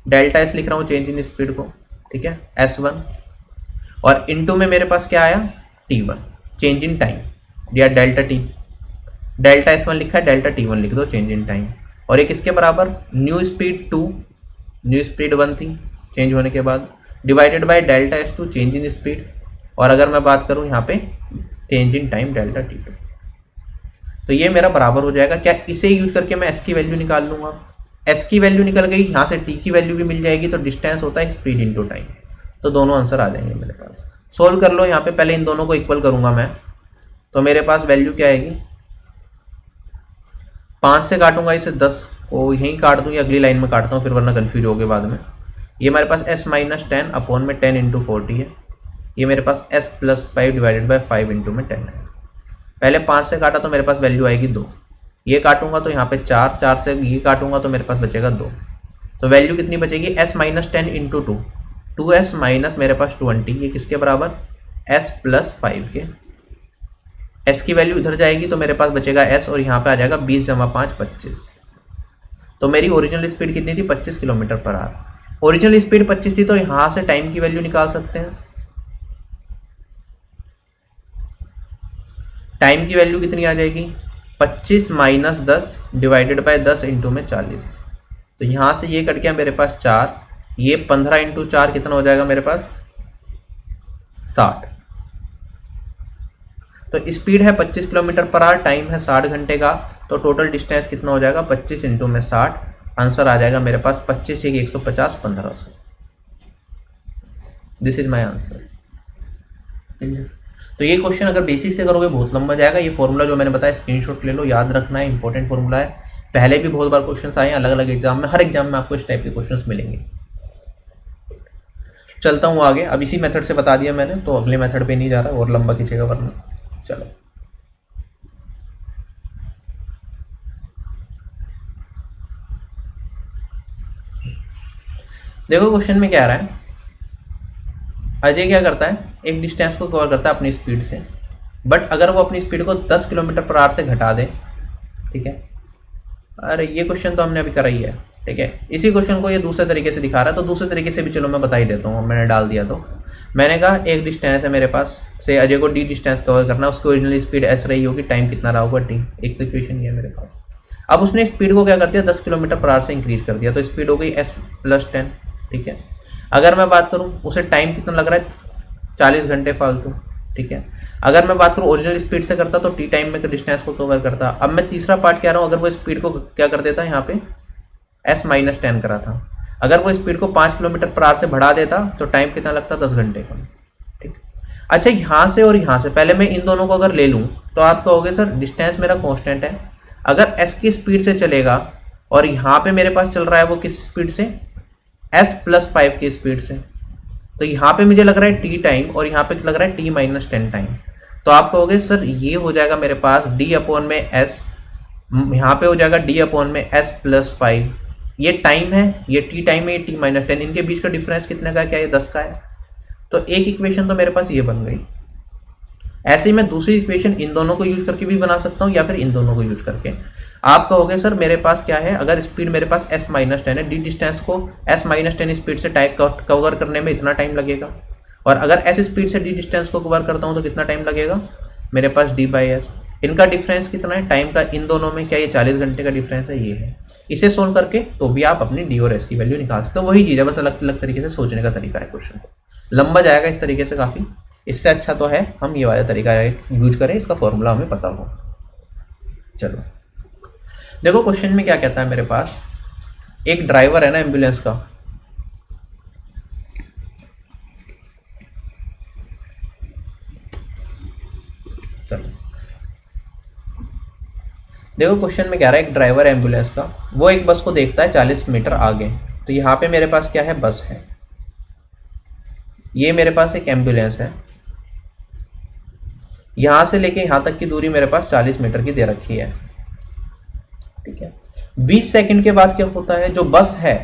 [SPEAKER 1] delta S लिख रहा हूँ चेंज इन स्पीड को, ठीक है, s1, और इनटू में मेरे पास क्या आया t1 चेंज इन टाइम या डेल्टा टी, डेल्टा s1 लिखा है, डेल्टा t1 लिख दो चेंज इन टाइम, और ये किसके बराबर, न्यू स्पीड 2, न्यू स्पीड 1 थी चेंज होने के बाद, divided by delta s2 change in speed, और अगर मैं बात करूं यहाँ पे change in time delta t2, तो ये मेरा बराबर हो जाएगा। क्या इसे यूज करके मैं s की वैल्यू निकाल लूंगा, s की वैल्यू निकल गई, यहाँ से t की वैल्यू भी मिल जाएगी, तो डिस्टेंस होता है स्पीड इनटू टाइम, तो दोनों आंसर आ जाएंगे मेरे पास। सोल्व कर लो, यहाँ पे पहले इन दोनों को इक्वल करूंगा मैं, तो मेरे पास वैल्यू क्या आएगी, 5 से काटूंगा इसे, 10 को यहीं काट दूँ या अगली लाइन में काटता हूँ फिर, वरना कन्फ्यूज हो गए बाद में। ये हमारे पास s-10 अपॉन में 10 इंटू 40 है, ये मेरे पास s+5 डिवाइडेड बाय 5 इंटू में 10 है। पहले 5 से काटा तो मेरे पास वैल्यू आएगी 2, ये काटूंगा तो यहाँ पे 4, 4 से ये काटूंगा तो मेरे पास बचेगा 2, तो वैल्यू कितनी बचेगी, s-10 इंटू 2, 2s माइनस मेरे पास 20, ये किसके बराबर, s+5 के, s की वैल्यू इधर जाएगी तो मेरे पास बचेगा s, और यहाँ पे आ जाएगा 20 जमा 5 25, तो मेरी ओरिजिनल स्पीड कितनी थी 25 kilometre per hour. Original speed 25 थी तो यहाँ से टाइम की वैल्यू निकाल सकते हैं, टाइम की वैल्यू कितनी आ जाएगी 25 माइनस 10 डिवाइडेड बाय 10 इंटू में 40, तो यहाँ से ये कट गया मेरे पास 4, ये 15 इंटू 4 कितना हो जाएगा मेरे पास 60, तो स्पीड है 25 किलोमीटर पर आवर, टाइम है 60 घंटे का, तो टोटल डिस्टेंस कितना हो जाएगा 25 इंटू में 60, आंसर आ जाएगा मेरे पास 25 1 150 1500, दिस इज माय आंसर। तो ये क्वेश्चन अगर बेसिक से करोगे बहुत लंबा जाएगा, ये फॉर्मूला जो मैंने बताया स्क्रीनशॉट ले लो, याद रखना है, इंपॉर्टेंट फॉर्मूला है, पहले भी बहुत बार क्वेश्चंस आए हैं अलग अलग एग्जाम में, हर एग्जाम में आपको इस टाइप के क्वेश्चंस मिलेंगे। चलता हूँ आगे, अब इसी मेथड से बता दिया मैंने, तो अगले मेथड पे नहीं जा रहा और लंबा खींचेगा वरना। चलो देखो क्वेश्चन में क्या आ रहा है, अजय क्या करता है, एक डिस्टेंस को कवर करता है अपनी स्पीड से, बट अगर वो अपनी स्पीड को 10 किलोमीटर पर आवर से घटा दे, ठीक है, अरे ये क्वेश्चन तो हमने अभी करा ही है, ठीक है, इसी क्वेश्चन को ये दूसरे तरीके से दिखा रहा है, तो दूसरे तरीके से भी चलो मैं बता ही देता हूँ, मैंने डाल दिया। तो मैंने कहा एक डिस्टेंस है मेरे पास से, अजय को डी डिस्टेंस कवर करना है, उसकी ओरिजिनल स्पीड एस रही होगी, टाइम कितना रहा होगा टी, एक तो इक्वेशन ये है मेरे पास। अब उसने स्पीड को क्या कर दिया 10 किलोमीटर पर आवर से इंक्रीज कर दिया, तो स्पीड हो गई s+10, ठीक है। अगर मैं बात करूँ उसे टाइम कितना लग रहा है 40 घंटे फालतू, ठीक है। अगर मैं बात करूँ ओरिजिनल स्पीड से करता तो टी टाइम में डिस्टेंस को कवर करता। अब मैं तीसरा पार्ट कह रहा हूँ, अगर वो स्पीड को क्या कर देता, यहाँ पे s-10 करा था, अगर वो स्पीड को 5 किलोमीटर पर आवर से बढ़ा देता तो टाइम कितना लगता 10 घंटे का, ठीक। अच्छा यहाँ से और यहाँ से पहले मैं इन दोनों को अगर ले लूँ तो आप कहोगे सर डिस्टेंस मेरा कॉन्स्टेंट है, अगर s की स्पीड से चलेगा और यहाँ पे मेरे पास चल रहा है वो किस स्पीड से, s+5 की स्पीड से, तो यहाँ पे मुझे लग रहा है t टाइम और यहाँ पे लग रहा है t-10 टाइम, तो आप कहोगे सर ये हो जाएगा मेरे पास d अपॉन में s, यहाँ पे हो जाएगा d अपॉन में s+5, ये टाइम है, ये t टाइम है, ये t-10, इनके बीच का डिफरेंस कितने का है, क्या ये 10 का है, तो एक इक्वेशन तो मेरे पास ये बन गई। ऐसे ही मैं दूसरी इक्वेशन इन दोनों को यूज करके भी बना सकता हूँ या फिर इन दोनों को यूज करके। आप कहोगे सर मेरे पास क्या है, अगर स्पीड मेरे पास s-10 है, डी डिस्टेंस को s-10 स्पीड से टाइप कवर करने में इतना टाइम लगेगा, और अगर s स्पीड से डी डिस्टेंस को कवर करता हूँ तो कितना टाइम लगेगा, मेरे पास d/s। इनका डिफरेंस कितना है टाइम का इन दोनों में, क्या ये 40 घंटे का डिफरेंस है, ये है। इसे सोल्व करके तो भी आप अपनी डी और एस की वैल्यू निकाल सकते हो, वही चीज़ है, बस अलग अलग तरीके से सोचने का तरीका है क्वेश्चन को। लंबा जाएगा इस तरीके से काफ़ी, इससे अच्छा तो है हम ये वाला तरीका यूज करें, इसका फॉर्मूला हमें पता हो। चलो देखो क्वेश्चन में क्या कहता है मेरे पास, एक ड्राइवर है ना एम्बुलेंस का, चलो देखो क्वेश्चन में कह रहा है एक ड्राइवर है एम्बुलेंस का, वो एक बस को देखता है 40 मीटर आगे। तो यहाँ पे मेरे पास क्या है, बस है, ये मेरे पास एक एम्बुलेंस है, यहाँ से लेके यहाँ तक की दूरी मेरे पास 40 मीटर की दे रखी है, ठीक है। 20 सेकंड के बाद क्या होता है, जो बस है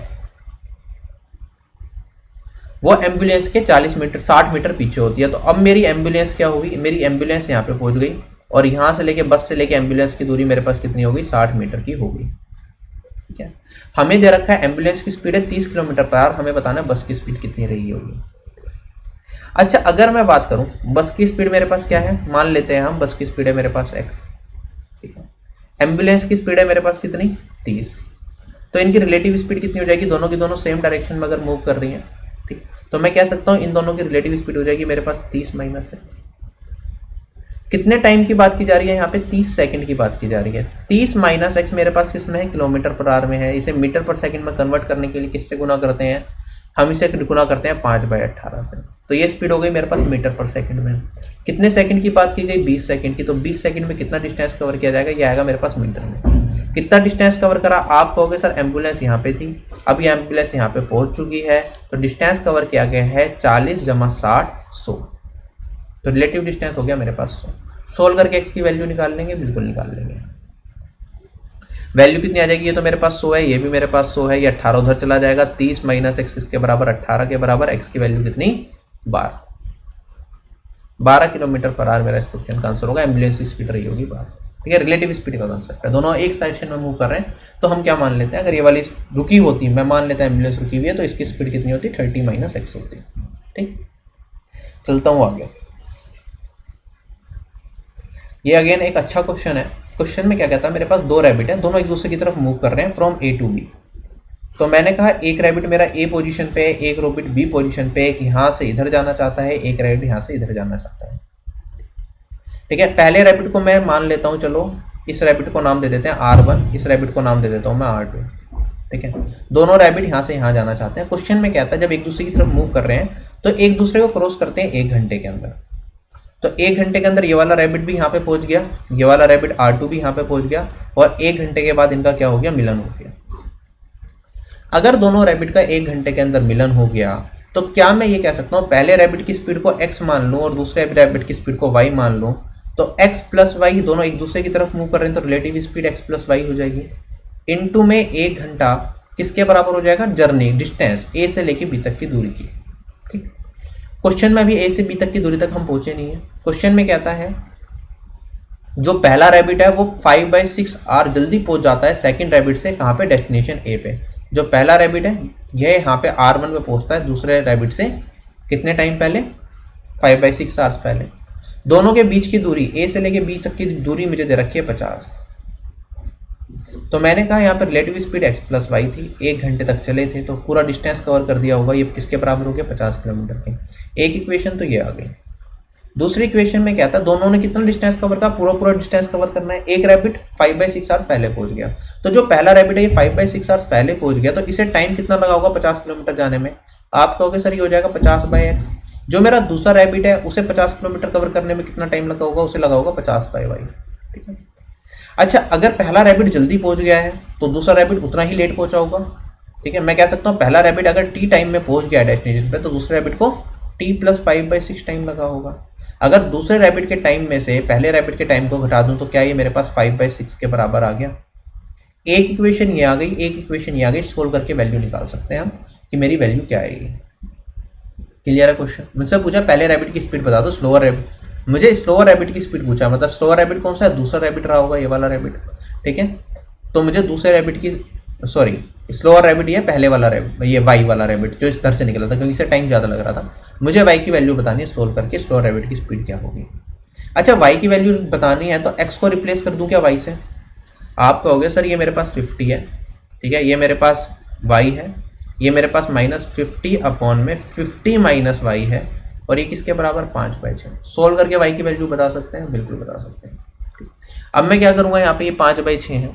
[SPEAKER 1] वो एम्बुलेंस के 40 मीटर 60 मीटर पीछे होती है। तो अब मेरी एम्बुलेंस क्या होगी, मेरी एम्बुलेंस यहाँ पे पहुंच गई, और यहाँ से लेके बस से लेके एम्बुलेंस की दूरी मेरे पास कितनी होगी, 60 मीटर की होगी, ठीक है। हमें दे रखा है एम्बुलेंस की स्पीड है 30 किलोमीटर पर आवर, हमें बताना है बस की स्पीड कितनी रही होगी। अच्छा अगर मैं बात करूं बस की स्पीड मेरे पास क्या है, मान लेते हैं हम बस की स्पीड है मेरे पास x, ठीक है। एम्बुलेंस की स्पीड है मेरे पास कितनी, 30। तो इनकी रिलेटिव स्पीड कितनी हो जाएगी, दोनों की दोनों सेम डायरेक्शन में अगर मूव कर रही हैं, ठीक। तो मैं कह सकता हूँ इन दोनों की रिलेटिव स्पीड हो जाएगी मेरे पास 30 - x। कितने टाइम की बात की जा रही है यहाँ पे, 30 सेकंड की बात की जा रही है। 30 - x मेरे पास किस में है, किलोमीटर पर आवर में है। इसे मीटर पर सेकंड में कन्वर्ट करने के लिए किससे गुना करते हैं, हम इसे गुना करते हैं 5/18 से। तो ये स्पीड हो गई मेरे पास मीटर पर सेकंड में। कितने सेकंड की बात की गई, 20 सेकंड की। तो 20 सेकंड में कितना डिस्टेंस कवर किया जाएगा, ये आएगा मेरे पास मीटर में। कितना डिस्टेंस कवर करा, आप कहोगे सर एम्बुलेंस यहाँ पे थी, अब ये एम्बुलेंस यहाँ पे पहुंच चुकी है, तो डिस्टेंस कवर किया गया है 40 + 60 100। तो रिलेटिव डिस्टेंस हो गया मेरे पास 100। सोल्व करके x की वैल्यू निकाल लेंगे, बिल्कुल निकाल लेंगे। वैल्यू कितनी आ जाएगी, ये तो मेरे पास 100 है, ये भी मेरे पास 100 है, ये 18 उधर चला जाएगा। 30 - x इसके बराबर 18 के बराबर, x की वैल्यू कितनी, 12 किलोमीटर पर आवर मेरा इस क्वेश्चन का आंसर होगा। एम्बुलेंस की स्पीड रही होगी 12, ठीक है। रिलेटिव स्पीड का कंसेप्ट है, दोनों एक डायरेक्शन में मूव कर रहे हैं। तो हम क्या मान लेते हैं, अगर ये वाली रुकी होती, मैं मान लेता है एम्बुलेंस रुकी हुई है, तो इसकी स्पीड कितनी होती, 30 - x होती, ठीक। चलता हूँ आगे। ये अगेन एक अच्छा क्वेश्चन है। क्वेश्चन में क्या कहता है, मेरे पास 2 रैबिट हैं, दोनों एक दूसरे की तरफ मूव कर रहे हैं फ्रॉम A to B। तो मैंने कहा एक रैबिट मेरा A पोजीशन पे है, एक रैबिट B पोजीशन पे है, एक यहाँ से इधर जाना चाहता है, एक रैबिट यहाँ से इधर जाना चाहता है, ठीक है। पहले रैबिट को मैं मान लेता हूँ, चलो इस रैबिट को नाम दे देते हैं R1, इस रैबिट को नाम दे देता हूँ मैं R2, ठीक है। दोनों रैबिट यहाँ से यहाँ जाना चाहते हैं। क्वेश्चन में क्या आता है, जब एक दूसरे की तरफ मूव कर रहे हैं तो एक दूसरे को क्रॉस करते हैं 1 घंटे के अंदर। तो 1 घंटे के अंदर ये वाला रैबिट भी यहाँ पे पहुंच गया, ये वाला रैबिट R2 भी यहाँ पे पहुंच गया, और 1 घंटे के बाद इनका क्या हो गया, मिलन हो गया। अगर दोनों रैबिट का 1 घंटे के अंदर मिलन हो गया, तो क्या मैं ये कह सकता हूँ पहले रैबिट की स्पीड को x मान लूँ और दूसरे रैबिट की स्पीड को y मान लूँ, तो x + y दोनों एक दूसरे की तरफ मूव कर रहे हैं, तो रिलेटिव स्पीड x + y हो जाएगी। इनटू में 1 घंटा किसके बराबर हो जाएगा, जर्नी डिस्टेंस A से लेके B तक की दूरी की, ठीक। क्वेश्चन में अभी A से B तक की दूरी तक हम पहुंचे नहीं है। क्वेश्चन में कहता है जो पहला रैबिट है वो 5/6 आवर जल्दी पहुंच जाता है सेकंड रैबिट से, कहाँ पे, डेस्टिनेशन A पे। जो पहला रैबिट है यह यहाँ पे R1 पे पहुंचता है दूसरे रैबिट से कितने टाइम पहले, 5/6 आवर्स पहले। दोनों के बीच की दूरी A से लेके B तक की दूरी मुझे दे रखी है 50। तो मैंने कहा यहाँ पर रिलेटिव स्पीड x + y थी, 1 घंटे तक चले थे, तो पूरा डिस्टेंस कवर कर दिया होगा। ये किसके बराबर हो गया, 50 किलोमीटर के। एक इक्वेशन तो ये आ गई। दूसरी इक्वेशन में क्या था, दोनों ने कितना डिस्टेंस कवर का, पूरा डिस्टेंस कवर करना है। एक रैबिट 5/6 आवर्स पहले पहुंच गया, तो जो पहला रैबिट है ये 5/6 आवर्स पहले पहुंच गया, तो इसे टाइम कितना लगा होगा 50 किलोमीटर जाने में। आप कहोगे सर ये हो जाएगा 50/x। जो मेरा दूसरा रैबिट है उसे 50 किलोमीटर कवर करने में कितना टाइम लगा होगा, उसे लगा होगा 50/y, ठीक है। अच्छा अगर पहला रैबिट जल्दी पहुंच गया है तो दूसरा रैबिट उतना ही लेट पहुंचा होगा, ठीक है। मैं कह सकता हूँ पहला रैबिट अगर t टाइम में पहुंच गया डेस्टिनेशन पे, तो दूसरे रैबिट को t + 5/6 टाइम लगा होगा। अगर दूसरे रैबिट के टाइम में से पहले रैबिट के टाइम को घटा दूं, तो क्या ये मेरे पास 5/6 के बराबर आ गया। एक इक्वेशन ये आ गई, एक इक्वेशन ये आ गई। सोल्व करके वैल्यू निकाल सकते हैं हम कि मेरी वैल्यू क्या आएगी। क्लियर है क्वेश्चन। मुझसे पूछा पहले रैबिट की स्पीड बता दो, स्लोअर रैबिट मुझे स्लोअर रैबिट की स्पीड पूछा, मतलब स्लोअर रैबिट कौन सा है, दूसरा रैबिट रहा होगा ये वाला रैबिट, ठीक है। तो मुझे दूसरे रैबिट की, सॉरी स्लोअर रैबिट ये पहले वाला रैबिट, ये वाई वाला रैबिट जो इस तरह से निकला था, क्योंकि इसे टाइम ज़्यादा लग रहा था। मुझे वाई की वैल्यू बतानी है सोल्व करके, स्लोअर रैबिट की स्पीड क्या होगी। अच्छा वाई की वैल्यू बतानी है तो एक्स को रिप्लेस कर दूँ क्या वाई से। आप कहोगे सर ये मेरे पास 50 है, ठीक है, ये मेरे पास वाई है, ये मेरे पास -50 अपॉन में 50 माइनस वाई है, और ये किसके बराबर 5/6। सोल्व करके वाई की वैल्यू बता सकते हैं, बिल्कुल बता सकते हैं। ठीक, अब मैं क्या करूँगा, यहाँ पे ये 5/6 है,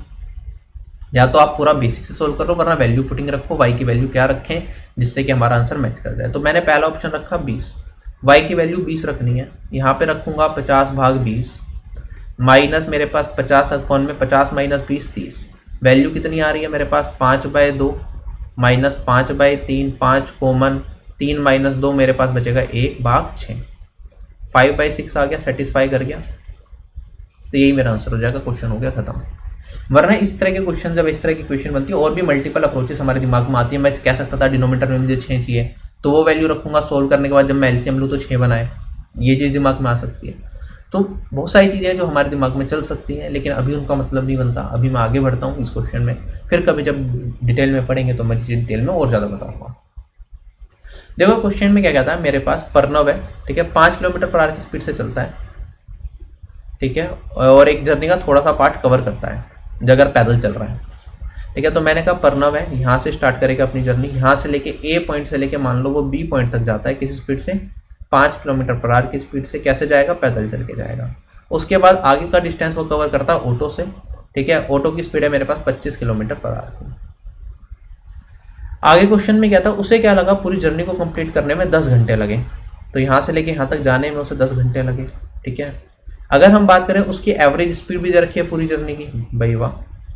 [SPEAKER 1] या तो आप पूरा बेसिक से सोल्व करो, वरना वैल्यू पुटिंग रखो, वाई की वैल्यू क्या रखें जिससे कि हमारा आंसर मैच कर जाए। तो मैंने पहला ऑप्शन रखा 20, वाई की वैल्यू 20 रखनी है, यहाँ पे रखूँगा 50/20 माइनस मेरे पास 50 अपॉन में 50 माइनस 20 30, वैल्यू कितनी आ रही है मेरे पास 5/2 माइनस 5/3, 5 कॉमन, 3 माइनस 2 मेरे पास बचेगा 1/6, 5/6 आ गया, सेटिस्फाई कर गया। तो यही मेरा आंसर हो जाएगा, क्वेश्चन हो गया खत्म। वरना इस तरह के क्वेश्चन, जब इस तरह की क्वेश्चन बनती है, और भी मल्टीपल अप्रोचेस हमारे दिमाग में आती है। मैं कह सकता था डिनोमीटर में मुझे 6 चाहिए, तो वो वैल्यू रखूंगा, सोल्व करने के बाद जब मैं एलसीएम लूँ तो 6 बनाए, ये चीज़ दिमाग में आ सकती है। तो बहुत सारी चीज़ें जो हमारे दिमाग में चल सकती हैं, लेकिन अभी उनका मतलब नहीं बनता। अभी मैं आगे बढ़ता हूँ इस क्वेश्चन में, फिर कभी जब डिटेल में पढ़ेंगे तो मैं चीज़ें डिटेल में और ज़्यादा बताऊँगा। देखो क्वेश्चन में क्या कहता है, मेरे पास प्रणव है, ठीक है, 5 किलोमीटर पर आवर की स्पीड से चलता है, ठीक है, और एक जर्नी का थोड़ा सा पार्ट कवर करता है अगर पैदल चल रहा है, ठीक है। तो मैंने कहा प्रणव है, यहाँ से स्टार्ट करेगा अपनी जर्नी, यहाँ से लेके ए पॉइंट से लेके मान लो वो बी पॉइंट तक जाता है, किस स्पीड से, 5 किलोमीटर पर आवर की स्पीड से। कैसे जाएगा, पैदल चल के जाएगा। उसके बाद आगे का डिस्टेंस वो कवर करता है ऑटो से, ठीक है, ऑटो की स्पीड है मेरे पास 25 किलोमीटर पर आवर की। आगे क्वेश्चन में क्या था, उसे क्या लगा, पूरी जर्नी को कंप्लीट करने में 10 घंटे लगे, तो यहाँ से लेके यहाँ तक जाने में उसे 10 घंटे लगे, ठीक है। अगर हम बात करें उसकी एवरेज स्पीड भी दे रखी है पूरी जर्नी की, भाई वाह,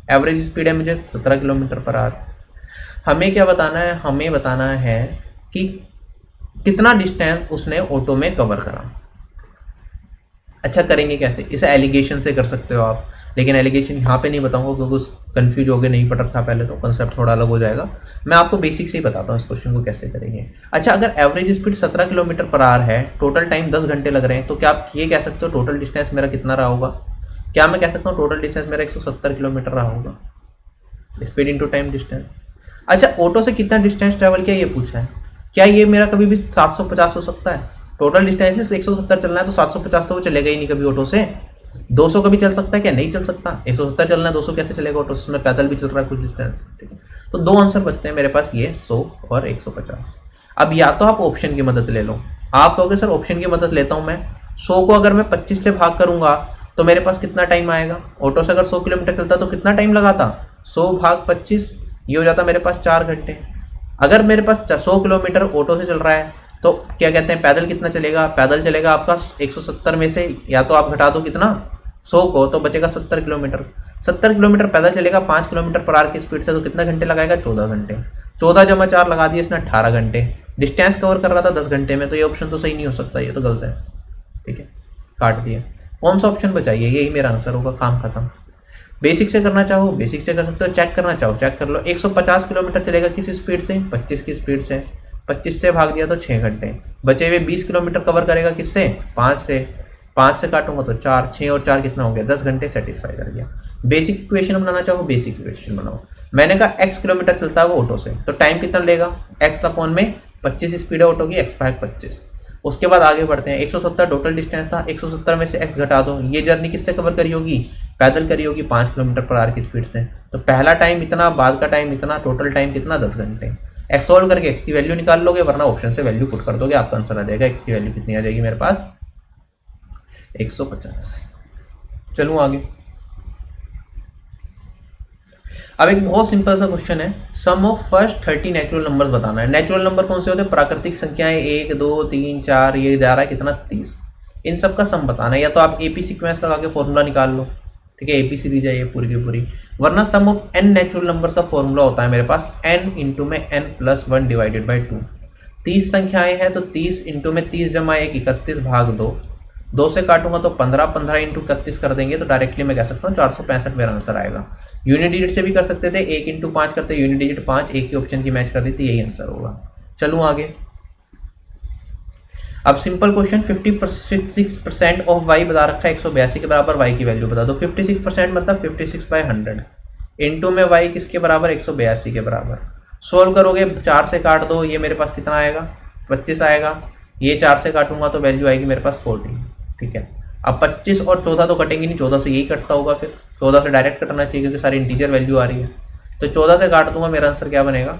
[SPEAKER 1] एवरेज स्पीड है मुझे 17 किलोमीटर पर आवर। हमें क्या बताना है, हमें बताना है कि कितना डिस्टेंस उसने ऑटो में कवर करा। अच्छा करेंगे कैसे, इसे एलिगेशन से कर सकते हो आप, लेकिन एलिगेशन यहाँ पे नहीं बताऊंगा क्योंकि उस कंफ्यूज हो गए, नहीं पढ़ रखा पहले, तो कंसेप्ट थोड़ा अलग हो जाएगा। मैं आपको बेसिक से ही बताता हूँ इस क्वेश्चन को कैसे करेंगे। अच्छा अगर average speed 17 kilometre per hour है, टोटल टाइम 10 घंटे लग रहे हैं, तो क्या आप ये कह सकते हो टोटल डिस्टेंस मेरा कितना रहा होगा। क्या मैं कह सकता हूँ टोटल डिस्टेंस मेरा 170 किलोमीटर रहा होगा, स्पीड इंटू टाइम डिस्टेंस। अच्छा ऑटो से कितना डिस्टेंस ट्रैवल किया ये पूछा है, क्या ये मेरा कभी भी 750 हो सकता है। टोटल डिस्टेंस 170 चलना है तो 750 तो वो चलेगा ही नहीं कभी ऑटो से। 200 कभी चल सकता है क्या, नहीं चल सकता। 170 चलना है, 200 कैसे चलेगा ऑटो से, पैदल भी चल रहा है कुछ डिस्टेंस, ठीक है। तो दो आंसर बचते हैं मेरे पास, ये 100 और 150। अब या तो आप ऑप्शन की मदद ले लो, आप कहोगे सर ऑप्शन की मदद लेता हूँ मैं, 100 को अगर मैं 25 से भाग करूंगा तो मेरे पास कितना टाइम आएगा। ऑटो से अगर 100 किलोमीटर चलता तो कितना टाइम लगाता, 100 भाग 25, ये हो जाता मेरे पास 4 घंटे। अगर मेरे पास 100 किलोमीटर ऑटो से चल रहा है तो क्या कहते हैं पैदल कितना चलेगा, पैदल चलेगा आपका 170 में से या तो आप घटा दो कितना 100 को, तो बचेगा 70 किलोमीटर। 70 किलोमीटर पैदल चलेगा 5 किलोमीटर पर आवर की स्पीड से, तो कितना घंटे लगाएगा, 14 घंटे। 14 जमा 4 लगा दिए इसने 18 घंटे। डिस्टेंस कवर कर रहा था 10 घंटे में, तो ये ऑप्शन तो सही नहीं हो सकता, ये तो गलत है, ठीक है, काट दिया। कौन सा ऑप्शन बचाइए, यही मेरा आंसर होगा, काम खत्म। बेसिक से करना चाहो बेसिक से कर सकते हो, चेक करना चाहो चेक कर लो। 150 किलोमीटर चलेगा किस स्पीड से, 25 की स्पीड से, 25 से भाग दिया तो 6 घंटे। बचे हुए 20 किलोमीटर कवर करेगा किससे, 5 से, 5 से काटूंगा तो 4, 6 और 4 कितना हो गया, 10 घंटे, सेटिस्फाई कर गया। बेसिक इक्वेशन बनाना चाहो बेसिक इक्वेशन बनाओ। मैंने कहा x किलोमीटर चलता है वो ऑटो से, तो टाइम कितना लेगा, x अपॉन में 25 स्पीड है ऑटो की, x भाग 25। उसके बाद आगे बढ़ते हैं, 170 टोटल डिस्टेंस था, 170 में से x घटा दो, ये जर्नी किससे कवर करी होगी, पैदल करी होगी 5 किलोमीटर पर आवर की स्पीड से। तो पहला टाइम इतना, बाद का टाइम इतना, टोटल टाइम कितना, 10 घंटे। एक्स सोल्व करके x की वैल्यू निकाल लोगे, वरना ऑप्शन से वैल्यू पुट कर दोगे, आपका आंसर आ जाएगा। x की वैल्यू कितनी आ जाएगी मेरे पास, 150। चलूँ आगे। अब एक बहुत सिंपल सा क्वेश्चन है, सम ऑफ फर्स्ट 30 नेचुरल नंबर्स बताना है। नेचुरल नंबर कौन से होते हैं, प्राकृतिक संख्याएं, 1 2 3 4, ये जा रहा है कितना 30, इन सब का सम बताना है। या तो आप एपी सीक्वेंस लगा के फॉर्मूला निकाल लो, ठीक है, एपी सीरीज है ये पूरी की पूरी, वरना सम ऑफ n नेचुरल नंबर्स का फॉर्मूला होता है मेरे पास n इंटू में n+1 डिवाइडेड बाई 2। 30 संख्याएं हैं तो 30 इंटू में 30 जमा 1 31 भाग 2, 2 से काटूंगा तो 15, 15 इंटू 31 कर देंगे तो डायरेक्टली मैं कह सकता हूँ 465 मेरा आंसर आएगा। यूनिट डिजिट से भी कर सकते थे, 1 इंटू 5 करते, यूनिट डिजिट 5, एक ही ऑप्शन की मैच कर दी थी, यही आंसर होगा। चलूँ आगे। अब सिंपल क्वेश्चन 56% ऑफ वाई बता रखा है 182 के बराबर, वाई की वैल्यू बता दो। 56% मतलब 56/100 इंटू में वाई किसके बराबर 182 के बराबर। सोल्व करोगे 4 से काट दो, ये मेरे पास कितना आएगा 25 आएगा। ये 4 से काटूंगा तो वैल्यू आएगी मेरे पास 14। ठीक है, अब 25 और 14 तो कटेंगे नहीं, 14 से यही कटता होगा, फिर 14 से डायरेक्ट कटना चाहिए क्योंकि सारी इंटीजर वैल्यू आ रही है। तो 14 से काट दूंगा, मेरा आंसर क्या बनेगा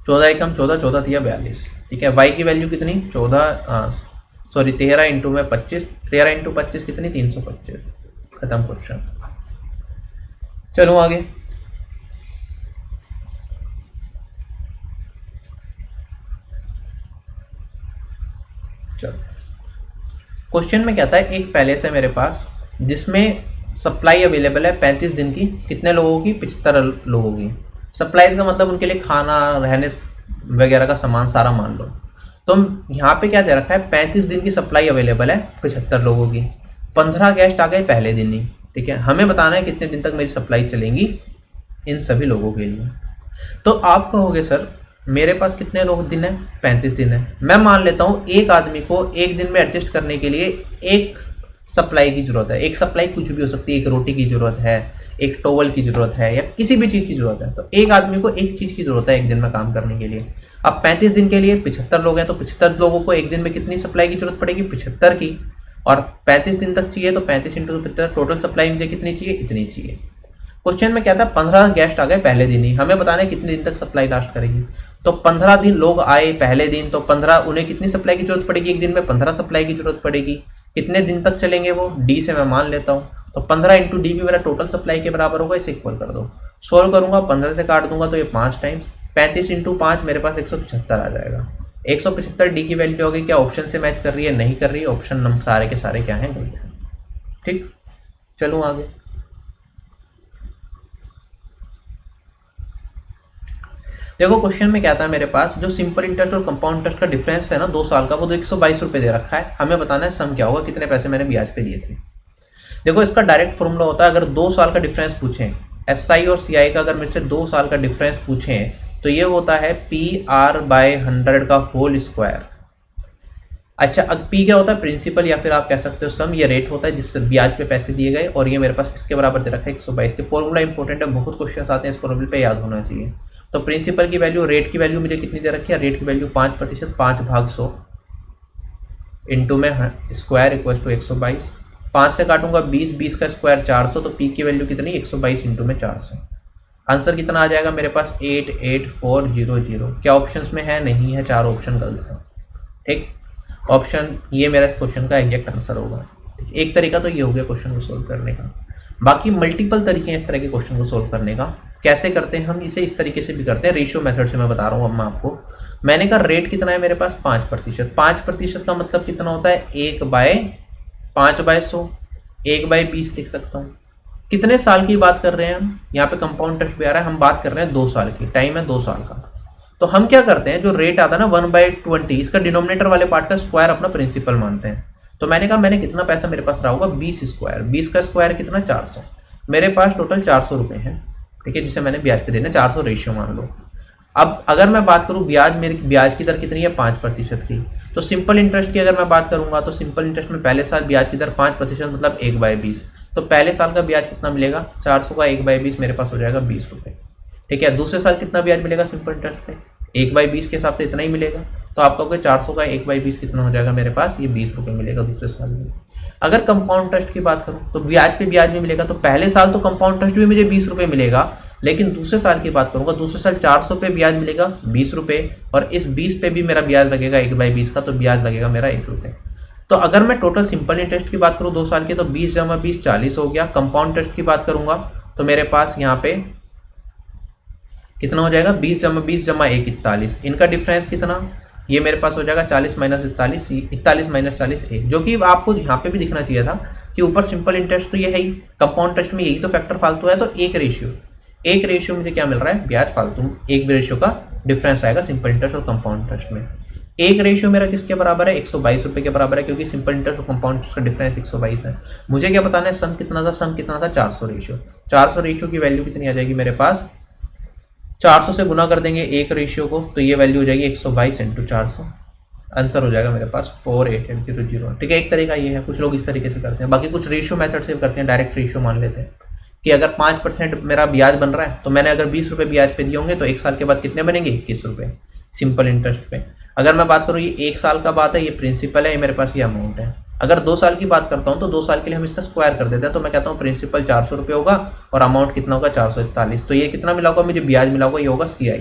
[SPEAKER 1] 14 एकम 14, 14 तिया 42। ठीक है, वाई की वैल्यू कितनी 13 इंटू में 25, 13 इंटू 25 कितनी 325। खत्म क्वेश्चन। चलो आगे। चलो क्वेश्चन में क्या था, एक पैलेस है मेरे पास जिसमें सप्लाई अवेलेबल है 35 दिन की, कितने लोगों की 75 लोगों की। सप्लाईज का मतलब उनके लिए खाना रहने वगैरह का सामान सारा मान लो। तो यहाँ पे क्या दे रखा है 35 दिन की सप्लाई अवेलेबल है 75 लोगों की, 15 गेस्ट आ गए पहले दिन ही। ठीक है, हमें बताना है कितने दिन तक मेरी सप्लाई चलेंगी इन सभी लोगों के लिए। तो आप कहोगे सर मेरे पास कितने लोग दिन है 35 दिन है, मैं मान लेता हूँ एक आदमी को एक दिन में एडजस्ट करने के लिए एक सप्लाई की जरूरत है। एक सप्लाई कुछ भी हो सकती है, एक रोटी की जरूरत है, एक टॉवल की जरूरत है, या किसी भी चीज़ की जरूरत है। तो एक आदमी को एक चीज़ की जरूरत है एक दिन में काम करने के लिए। अब 35 दिन के लिए 75 लोग हैं, तो 75 लोगों को एक दिन में कितनी सप्लाई की जरूरत पड़ेगी 75 की, और 35 दिन तक चाहिए तो 35 इंटू 75 टोटल सप्लाई मुझे कितनी चाहिए इतनी चाहिए। क्वेश्चन में क्या था 15 गेस्ट आ गए पहले दिन ही, हमें बताना है कितने दिन तक सप्लाई लास्ट करेगी। तो 15 दिन लोग आए पहले दिन, तो 15 उन्हें कितनी सप्लाई की जरूरत पड़ेगी एक दिन में 15 सप्लाई की जरूरत पड़ेगी। कितने दिन तक चलेंगे वो डी से मैं मान लेता हूँ, तो 15 इंटू डी भी मेरा टोटल सप्लाई के बराबर होगा, इसे इक्वल कर दो। सोल्व करूंगा 15 से काट दूंगा तो ये 5 टाइम्स 35 इंटू 5 मेरे पास 175 आ जाएगा। 175 डी की वैल्यू होगी, क्या ऑप्शन से मैच कर रही है नहीं कर रही है, ऑप्शन नंबर सारे के सारे क्या हैं गलत है। ठीक, चलो आगे। देखो क्वेश्चन में क्या था मेरे पास, जो सिंपल इंटरेस्ट और कंपाउंड इंटरेस्ट का डिफरेंस है ना 2 साल का, वो तो 122 रुपये दे रखा है। हमें बताना है सम क्या होगा, कितने पैसे मैंने ब्याज पे दिए थे। देखो इसका डायरेक्ट फॉर्मूला होता है, अगर 2 साल का डिफरेंस पूछें SI और CI का, अगर मेरे से 2 साल का डिफरेंस पूछें तो ये होता है PR/100 का होल स्क्वायर। अच्छा, अब P क्या होता है प्रिंसिपल या फिर आप कह सकते हो सम, ये रेट होता है जिससे ब्याज पे पैसे दिए गए, और ये मेरे पास किसके बराबर दे रखा है 122 के। फॉर्मूला इंपॉर्टेंट है, बहुत क्वेश्चन आते हैं इस फॉर्मूले पे, याद होना चाहिए। तो प्रिंसिपल की वैल्यू, रेट की वैल्यू मुझे कितनी दे रखी है, रेट की वैल्यू 5%, 5/100 इंटू में स्क्वायर इक्वल टू 122। 5 से काटूंगा 20, 20 का स्क्वायर 400, तो पी की वैल्यू कितनी 122 इंटू में 400। आंसर कितना आ जाएगा मेरे पास 88400। क्या ऑप्शंस में है, नहीं है, 4 ऑप्शन गलत है। ठीक, ऑप्शन ये मेरा इस क्वेश्चन का एग्जैक्ट आंसर होगा। एक तरीका तो ये हो गया क्वेश्चन को सोल्व करने का, बाकी मल्टीपल तरीके हैं इस तरह के क्वेश्चन को सोल्व करने का। कैसे करते हैं हम इसे, इस तरीके से भी करते हैं, रेशियो मेथड से मैं बता रहा हूँ अब मैं आपको। मैंने कहा रेट कितना है मेरे पास 5%, 5% का मतलब कितना होता है 1/5/100, 1/20 लिख सकता हूँ। कितने साल की बात कर रहे हैं हम, यहाँ पे कंपाउंड टेस्ट भी आ रहा है, हम बात कर रहे हैं 2 साल की, टाइम है 2 साल का। तो हम क्या करते हैं, जो रेट आता है ना 1/20, इसका डिनोमिनेटर वाले पार्ट का स्क्वायर अपना प्रिंसिपल मानते हैं। तो मैंने कहा मैंने कितना पैसा मेरे पास रहा होगा 20 स्क्वायर, 20 का स्क्वायर कितना 400, मेरे पास टोटल 400 रुपये हैं। ठीक है, जिसे मैंने ब्याज पे देना 400 रेशियो मान लो। अब अगर मैं बात करूं ब्याज, मेरी ब्याज की दर कितनी है 5% की। तो सिंपल इंटरेस्ट की अगर मैं बात करूंगा तो सिंपल इंटरेस्ट में पहले साल ब्याज की दर 5% मतलब 1/20। तो पहले साल का ब्याज कितना मिलेगा 400 का 1/20 मेरे पास हो जाएगा 20 रुपये। ठीक है, दूसरे साल कितना ब्याज मिलेगा सिंपल इंटरेस्ट पे 1/20 के हिसाब से इतना ही मिलेगा। तो आप कहोगे 400 का 1/20 कितना हो जाएगा मेरे पास, ये 20 रुपये मिलेगा दूसरे साल में। अगर कंपाउंड इंटरेस्ट की बात करूं तो ब्याज पे ब्याज भी मिलेगा, तो पहले साल तो कंपाउंड इंटरेस्ट भी मुझे 20 रुपये मिलेगा, लेकिन दूसरे साल की बात करूंगा दूसरे साल 400 पे ब्याज मिलेगा 20 रुपये, और इस 20 पे भी मेरा ब्याज लगेगा 1/20 का, तो ब्याज लगेगा मेरा 1 रुपये। तो अगर मैं टोटल सिंपल इंटरेस्ट की बात करूँ 2 साल की तो 20 × 20 40 हो गया। कंपाउंड इंटरेस्ट की बात करूंगा तो मेरे पास यहाँ पे कितना हो जाएगा 20 × 20 = 1 41। इनका डिफरेंस कितना, ये मेरे पास हो जाएगा 40 - 41, 41 - 40 1, जो कि आपको यहाँ पे भी दिखना चाहिए था कि ऊपर सिंपल इंटरेस्ट तो ये है ही, कंपाउंड इंटरेस्ट में यही तो फैक्टर फालतू है। तो एक रेशियो मुझे क्या मिल रहा है ब्याज फालतू, एक रेशियो का डिफरेंस आएगा सिंपल इंटरेस्ट और कंपाउंड इंटरेस्ट में। एक रेशियो मेरा किसके बराबर है 122 रुपये के बराबर है, क्योंकि सिंपल इंटरेस्ट और कंपाउंड इंटरेस्ट का डिफरेंस 122 है। मुझे क्या बताना है सम कितना था, सम कितना था 400 रेशियो। 400 रेशियो की वैल्यू कितनी आ जाएगी मेरे पास, 400 से गुना कर देंगे एक रेशियो को तो ये वैल्यू हो जाएगी 122 × 400। आंसर हो जाएगा मेरे पास 48800। ठीक है, एक तरीका ये है, कुछ लोग इस तरीके से करते हैं, बाकी कुछ रेशियो मेथड से करते हैं, डायरेक्ट रेशियो मान लेते हैं कि अगर 5% मेरा ब्याज बन रहा है तो मैंने अगर 20 रुपये ब्याज पे दिए होंगे तो 1 साल के बाद कितने बनेंगे, 21 रुपये सिंपल इंटरेस्ट पे। अगर मैं बात करूँ ये 1 साल का बात है, ये प्रिंसिपल है, ये मेरे पास ये अमाउंट है। अगर 2 साल की बात करता हूँ तो 2 साल के लिए हम इसका स्क्वायर कर देते हैं, तो मैं कहता हूँ प्रिंसिपल 400 रुपये होगा और अमाउंट कितना होगा 441। तो ये कितना मिला होगा मुझे, ब्याज मिला होगा, ये होगा CI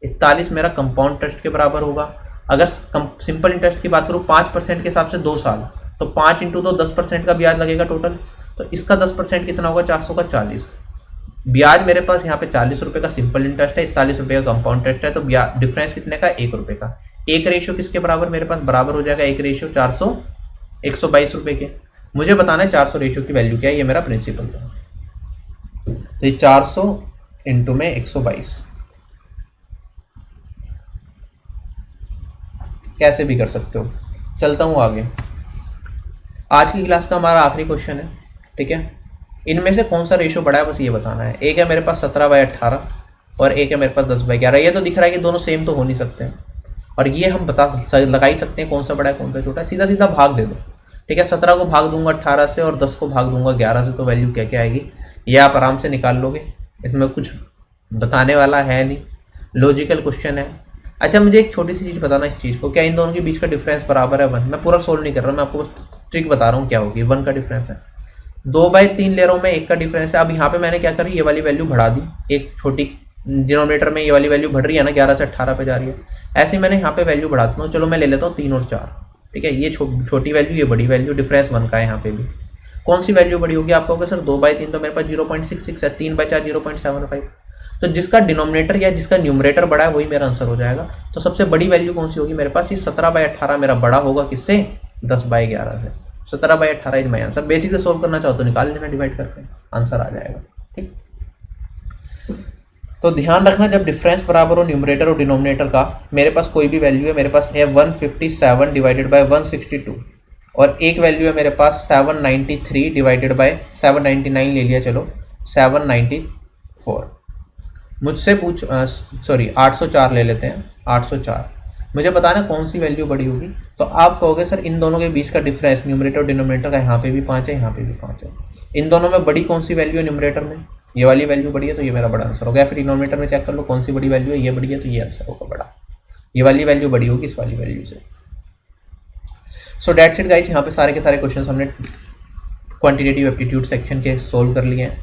[SPEAKER 1] 41 मेरा कंपाउंड इंटरेस्ट के बराबर होगा। अगर सिंपल इंटरेस्ट की बात करूँ 5% के हिसाब से 2 साल, तो 5 इंटू 2 10% का ब्याज लगेगा टोटल, तो इसका 10% कितना होगा, 400 का 40। ब्याज मेरे पास यहाँ पे 40 रुपये का सिंपल इंटरेस्ट है, 41 रुपये का कंपाउंड इंटरेस्ट है, तो डिफरेंस कितने का, 1 रुपये का। एक रेशियो किसके बराबर मेरे पास बराबर हो जाएगा, एक रेशियो 400 122 रुपये के। मुझे बताना है 400 रेशियो की वैल्यू क्या है, ये मेरा प्रिंसिपल था। तो ये 400 इंटू में 122 कैसे भी कर सकते हो। चलता हूँ आगे। आज की क्लास का हमारा आखिरी क्वेश्चन है, ठीक है। इनमें से कौन सा रेशियो बड़ा है बस ये बताना है। एक है मेरे पास 17/18 और एक है मेरे पास 10/11। ये तो दिख रहा है कि दोनों सेम तो हो नहीं सकते हैं, और ये हम लगा ही सकते हैं कौन सा बड़ा है कौन सा छोटा है। सीधा सीधा भाग दे दो, ठीक है। 17 को भाग दूंगा 18 से और 10 को भाग दूंगा 11 से, तो वैल्यू क्या क्या आएगी ये आप आराम से निकाल लोगे। इसमें कुछ बताने वाला है नहीं, लॉजिकल क्वेश्चन है। अच्छा, मुझे एक छोटी सी चीज़ बताना इस चीज़ को, क्या इन दोनों के बीच का डिफरेंस बराबर है 1? मैं पूरा सोल्व नहीं कर रहा, मैं आपको बस ट्रिक बता रहा हूँ क्या होगी। 1 का डिफरेंस है, 2/3 ले रहा हूँ मैं, 1 का डिफरेंस है। अब यहाँ पे मैंने क्या करी, ये वाली वैल्यू बढ़ा दी, एक छोटी डिनोमिनेटर में ये वाली वैल्यू बढ़ रही है ना, 11 से 18 पे जा रही है। ऐसे ही मैंने यहाँ पे वैल्यू बढ़ाता हूँ, चलो मैं ले लेता हूँ 3 और 4, ठीक है। ये छोटी वैल्यू, ये बड़ी वैल्यू, डिफरेंस 1 का है यहाँ पे भी। कौन सी वैल्यू बड़ी होगी, आप कहोगे सर 2/3 तो मेरे पास 0.66 है, 3/4 0.75। तो जिसका डिनोमिनेटर या जिसका न्यूमरेटर बड़ा है वही मेरा आंसर हो जाएगा। तो सबसे बड़ी वैल्यू कौन सी होगी मेरे पास, ये 17/18 मेरा बड़ा होगा किससे, 10/11 से। 17/18 इज माई आंसर। बेसिक से सोल्व करना चाहो तो निकाल लेना डिवाइड करके, आंसर आ जाएगा, ठीक। तो ध्यान रखना, जब डिफरेंस बराबर हो न्यूमरेटर और डिनोमिनेटर का, मेरे पास कोई भी वैल्यू है, मेरे पास है 157 डिवाइडेड बाय 162, और एक वैल्यू है मेरे पास 793 डिवाइडेड बाय 799 ले लिया, चलो 794। मुझसे 804 ले लेते हैं, 804। मुझे बताना कौन सी वैल्यू बड़ी होगी। तो आप कहोगे सर इन दोनों के बीच का डिफरेंस न्यूमरेटर और डिनोमिनेटर का, यहाँ पे भी 5 है, यहाँ पे भी 5 है। इन दोनों में बड़ी कौन सी वैल्यू है न्यूमरेटर में, ये वाली वैल्यू बड़ी है, तो ये मेरा बड़ा आंसर हो गया। फिर डिनोमिनेटर में चेक कर लो कौन सी बड़ी वैल्यू है, ये बड़ी है, तो ये आंसर होगा बड़ा। ये वाली वैल्यू बड़ी होगी इस वाली वैल्यू से। सो डेट्स इट गाइस, यहाँ पे सारे के सारे क्वेश्चन हमने क्वांटिटेटिव एप्टीट्यूड सेक्शन के सोल्व कर लिए हैं,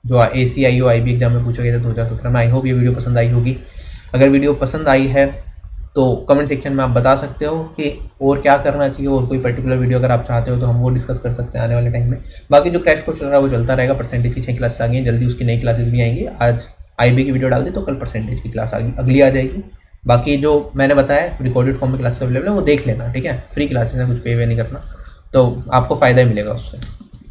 [SPEAKER 1] जो ACIO IB एग्जाम में पूछा गया था 2017 में। आई होप ये वीडियो पसंद आई होगी। अगर वीडियो पसंद आई है तो कमेंट सेक्शन में आप बता सकते हो कि और क्या करना चाहिए, और कोई पर्टिकुलर वीडियो अगर आप चाहते हो तो हम वो डिस्कस कर सकते हैं आने वाले टाइम में। बाकी जो क्रैश कोर्स चल रहा है वो चलता रहेगा। परसेंटेज की 6 क्लासेस आ गई हैं, जल्दी उसकी नई क्लासेस भी आएंगी। आज IB की वीडियो डाल दी तो कल परसेंटेज की क्लास अगली आ जाएगी। बाकी जो मैंने बताया रिकॉर्डेड फॉर्म में क्लास अवेलेबल है, वो देख लेना, ठीक है। फ्री क्लासेस है, कुछ पे वे नहीं करना, तो आपको फ़ायदा ही मिलेगा उससे,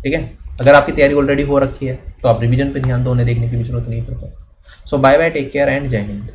[SPEAKER 1] ठीक है। अगर आपकी तैयारी ऑलरेडी हो रखी है तो आप रिवीजन पे ध्यान दो, उन्हें देखने की भी जरूरत नहीं पड़ता। So bye bye, take care and जय हिंद।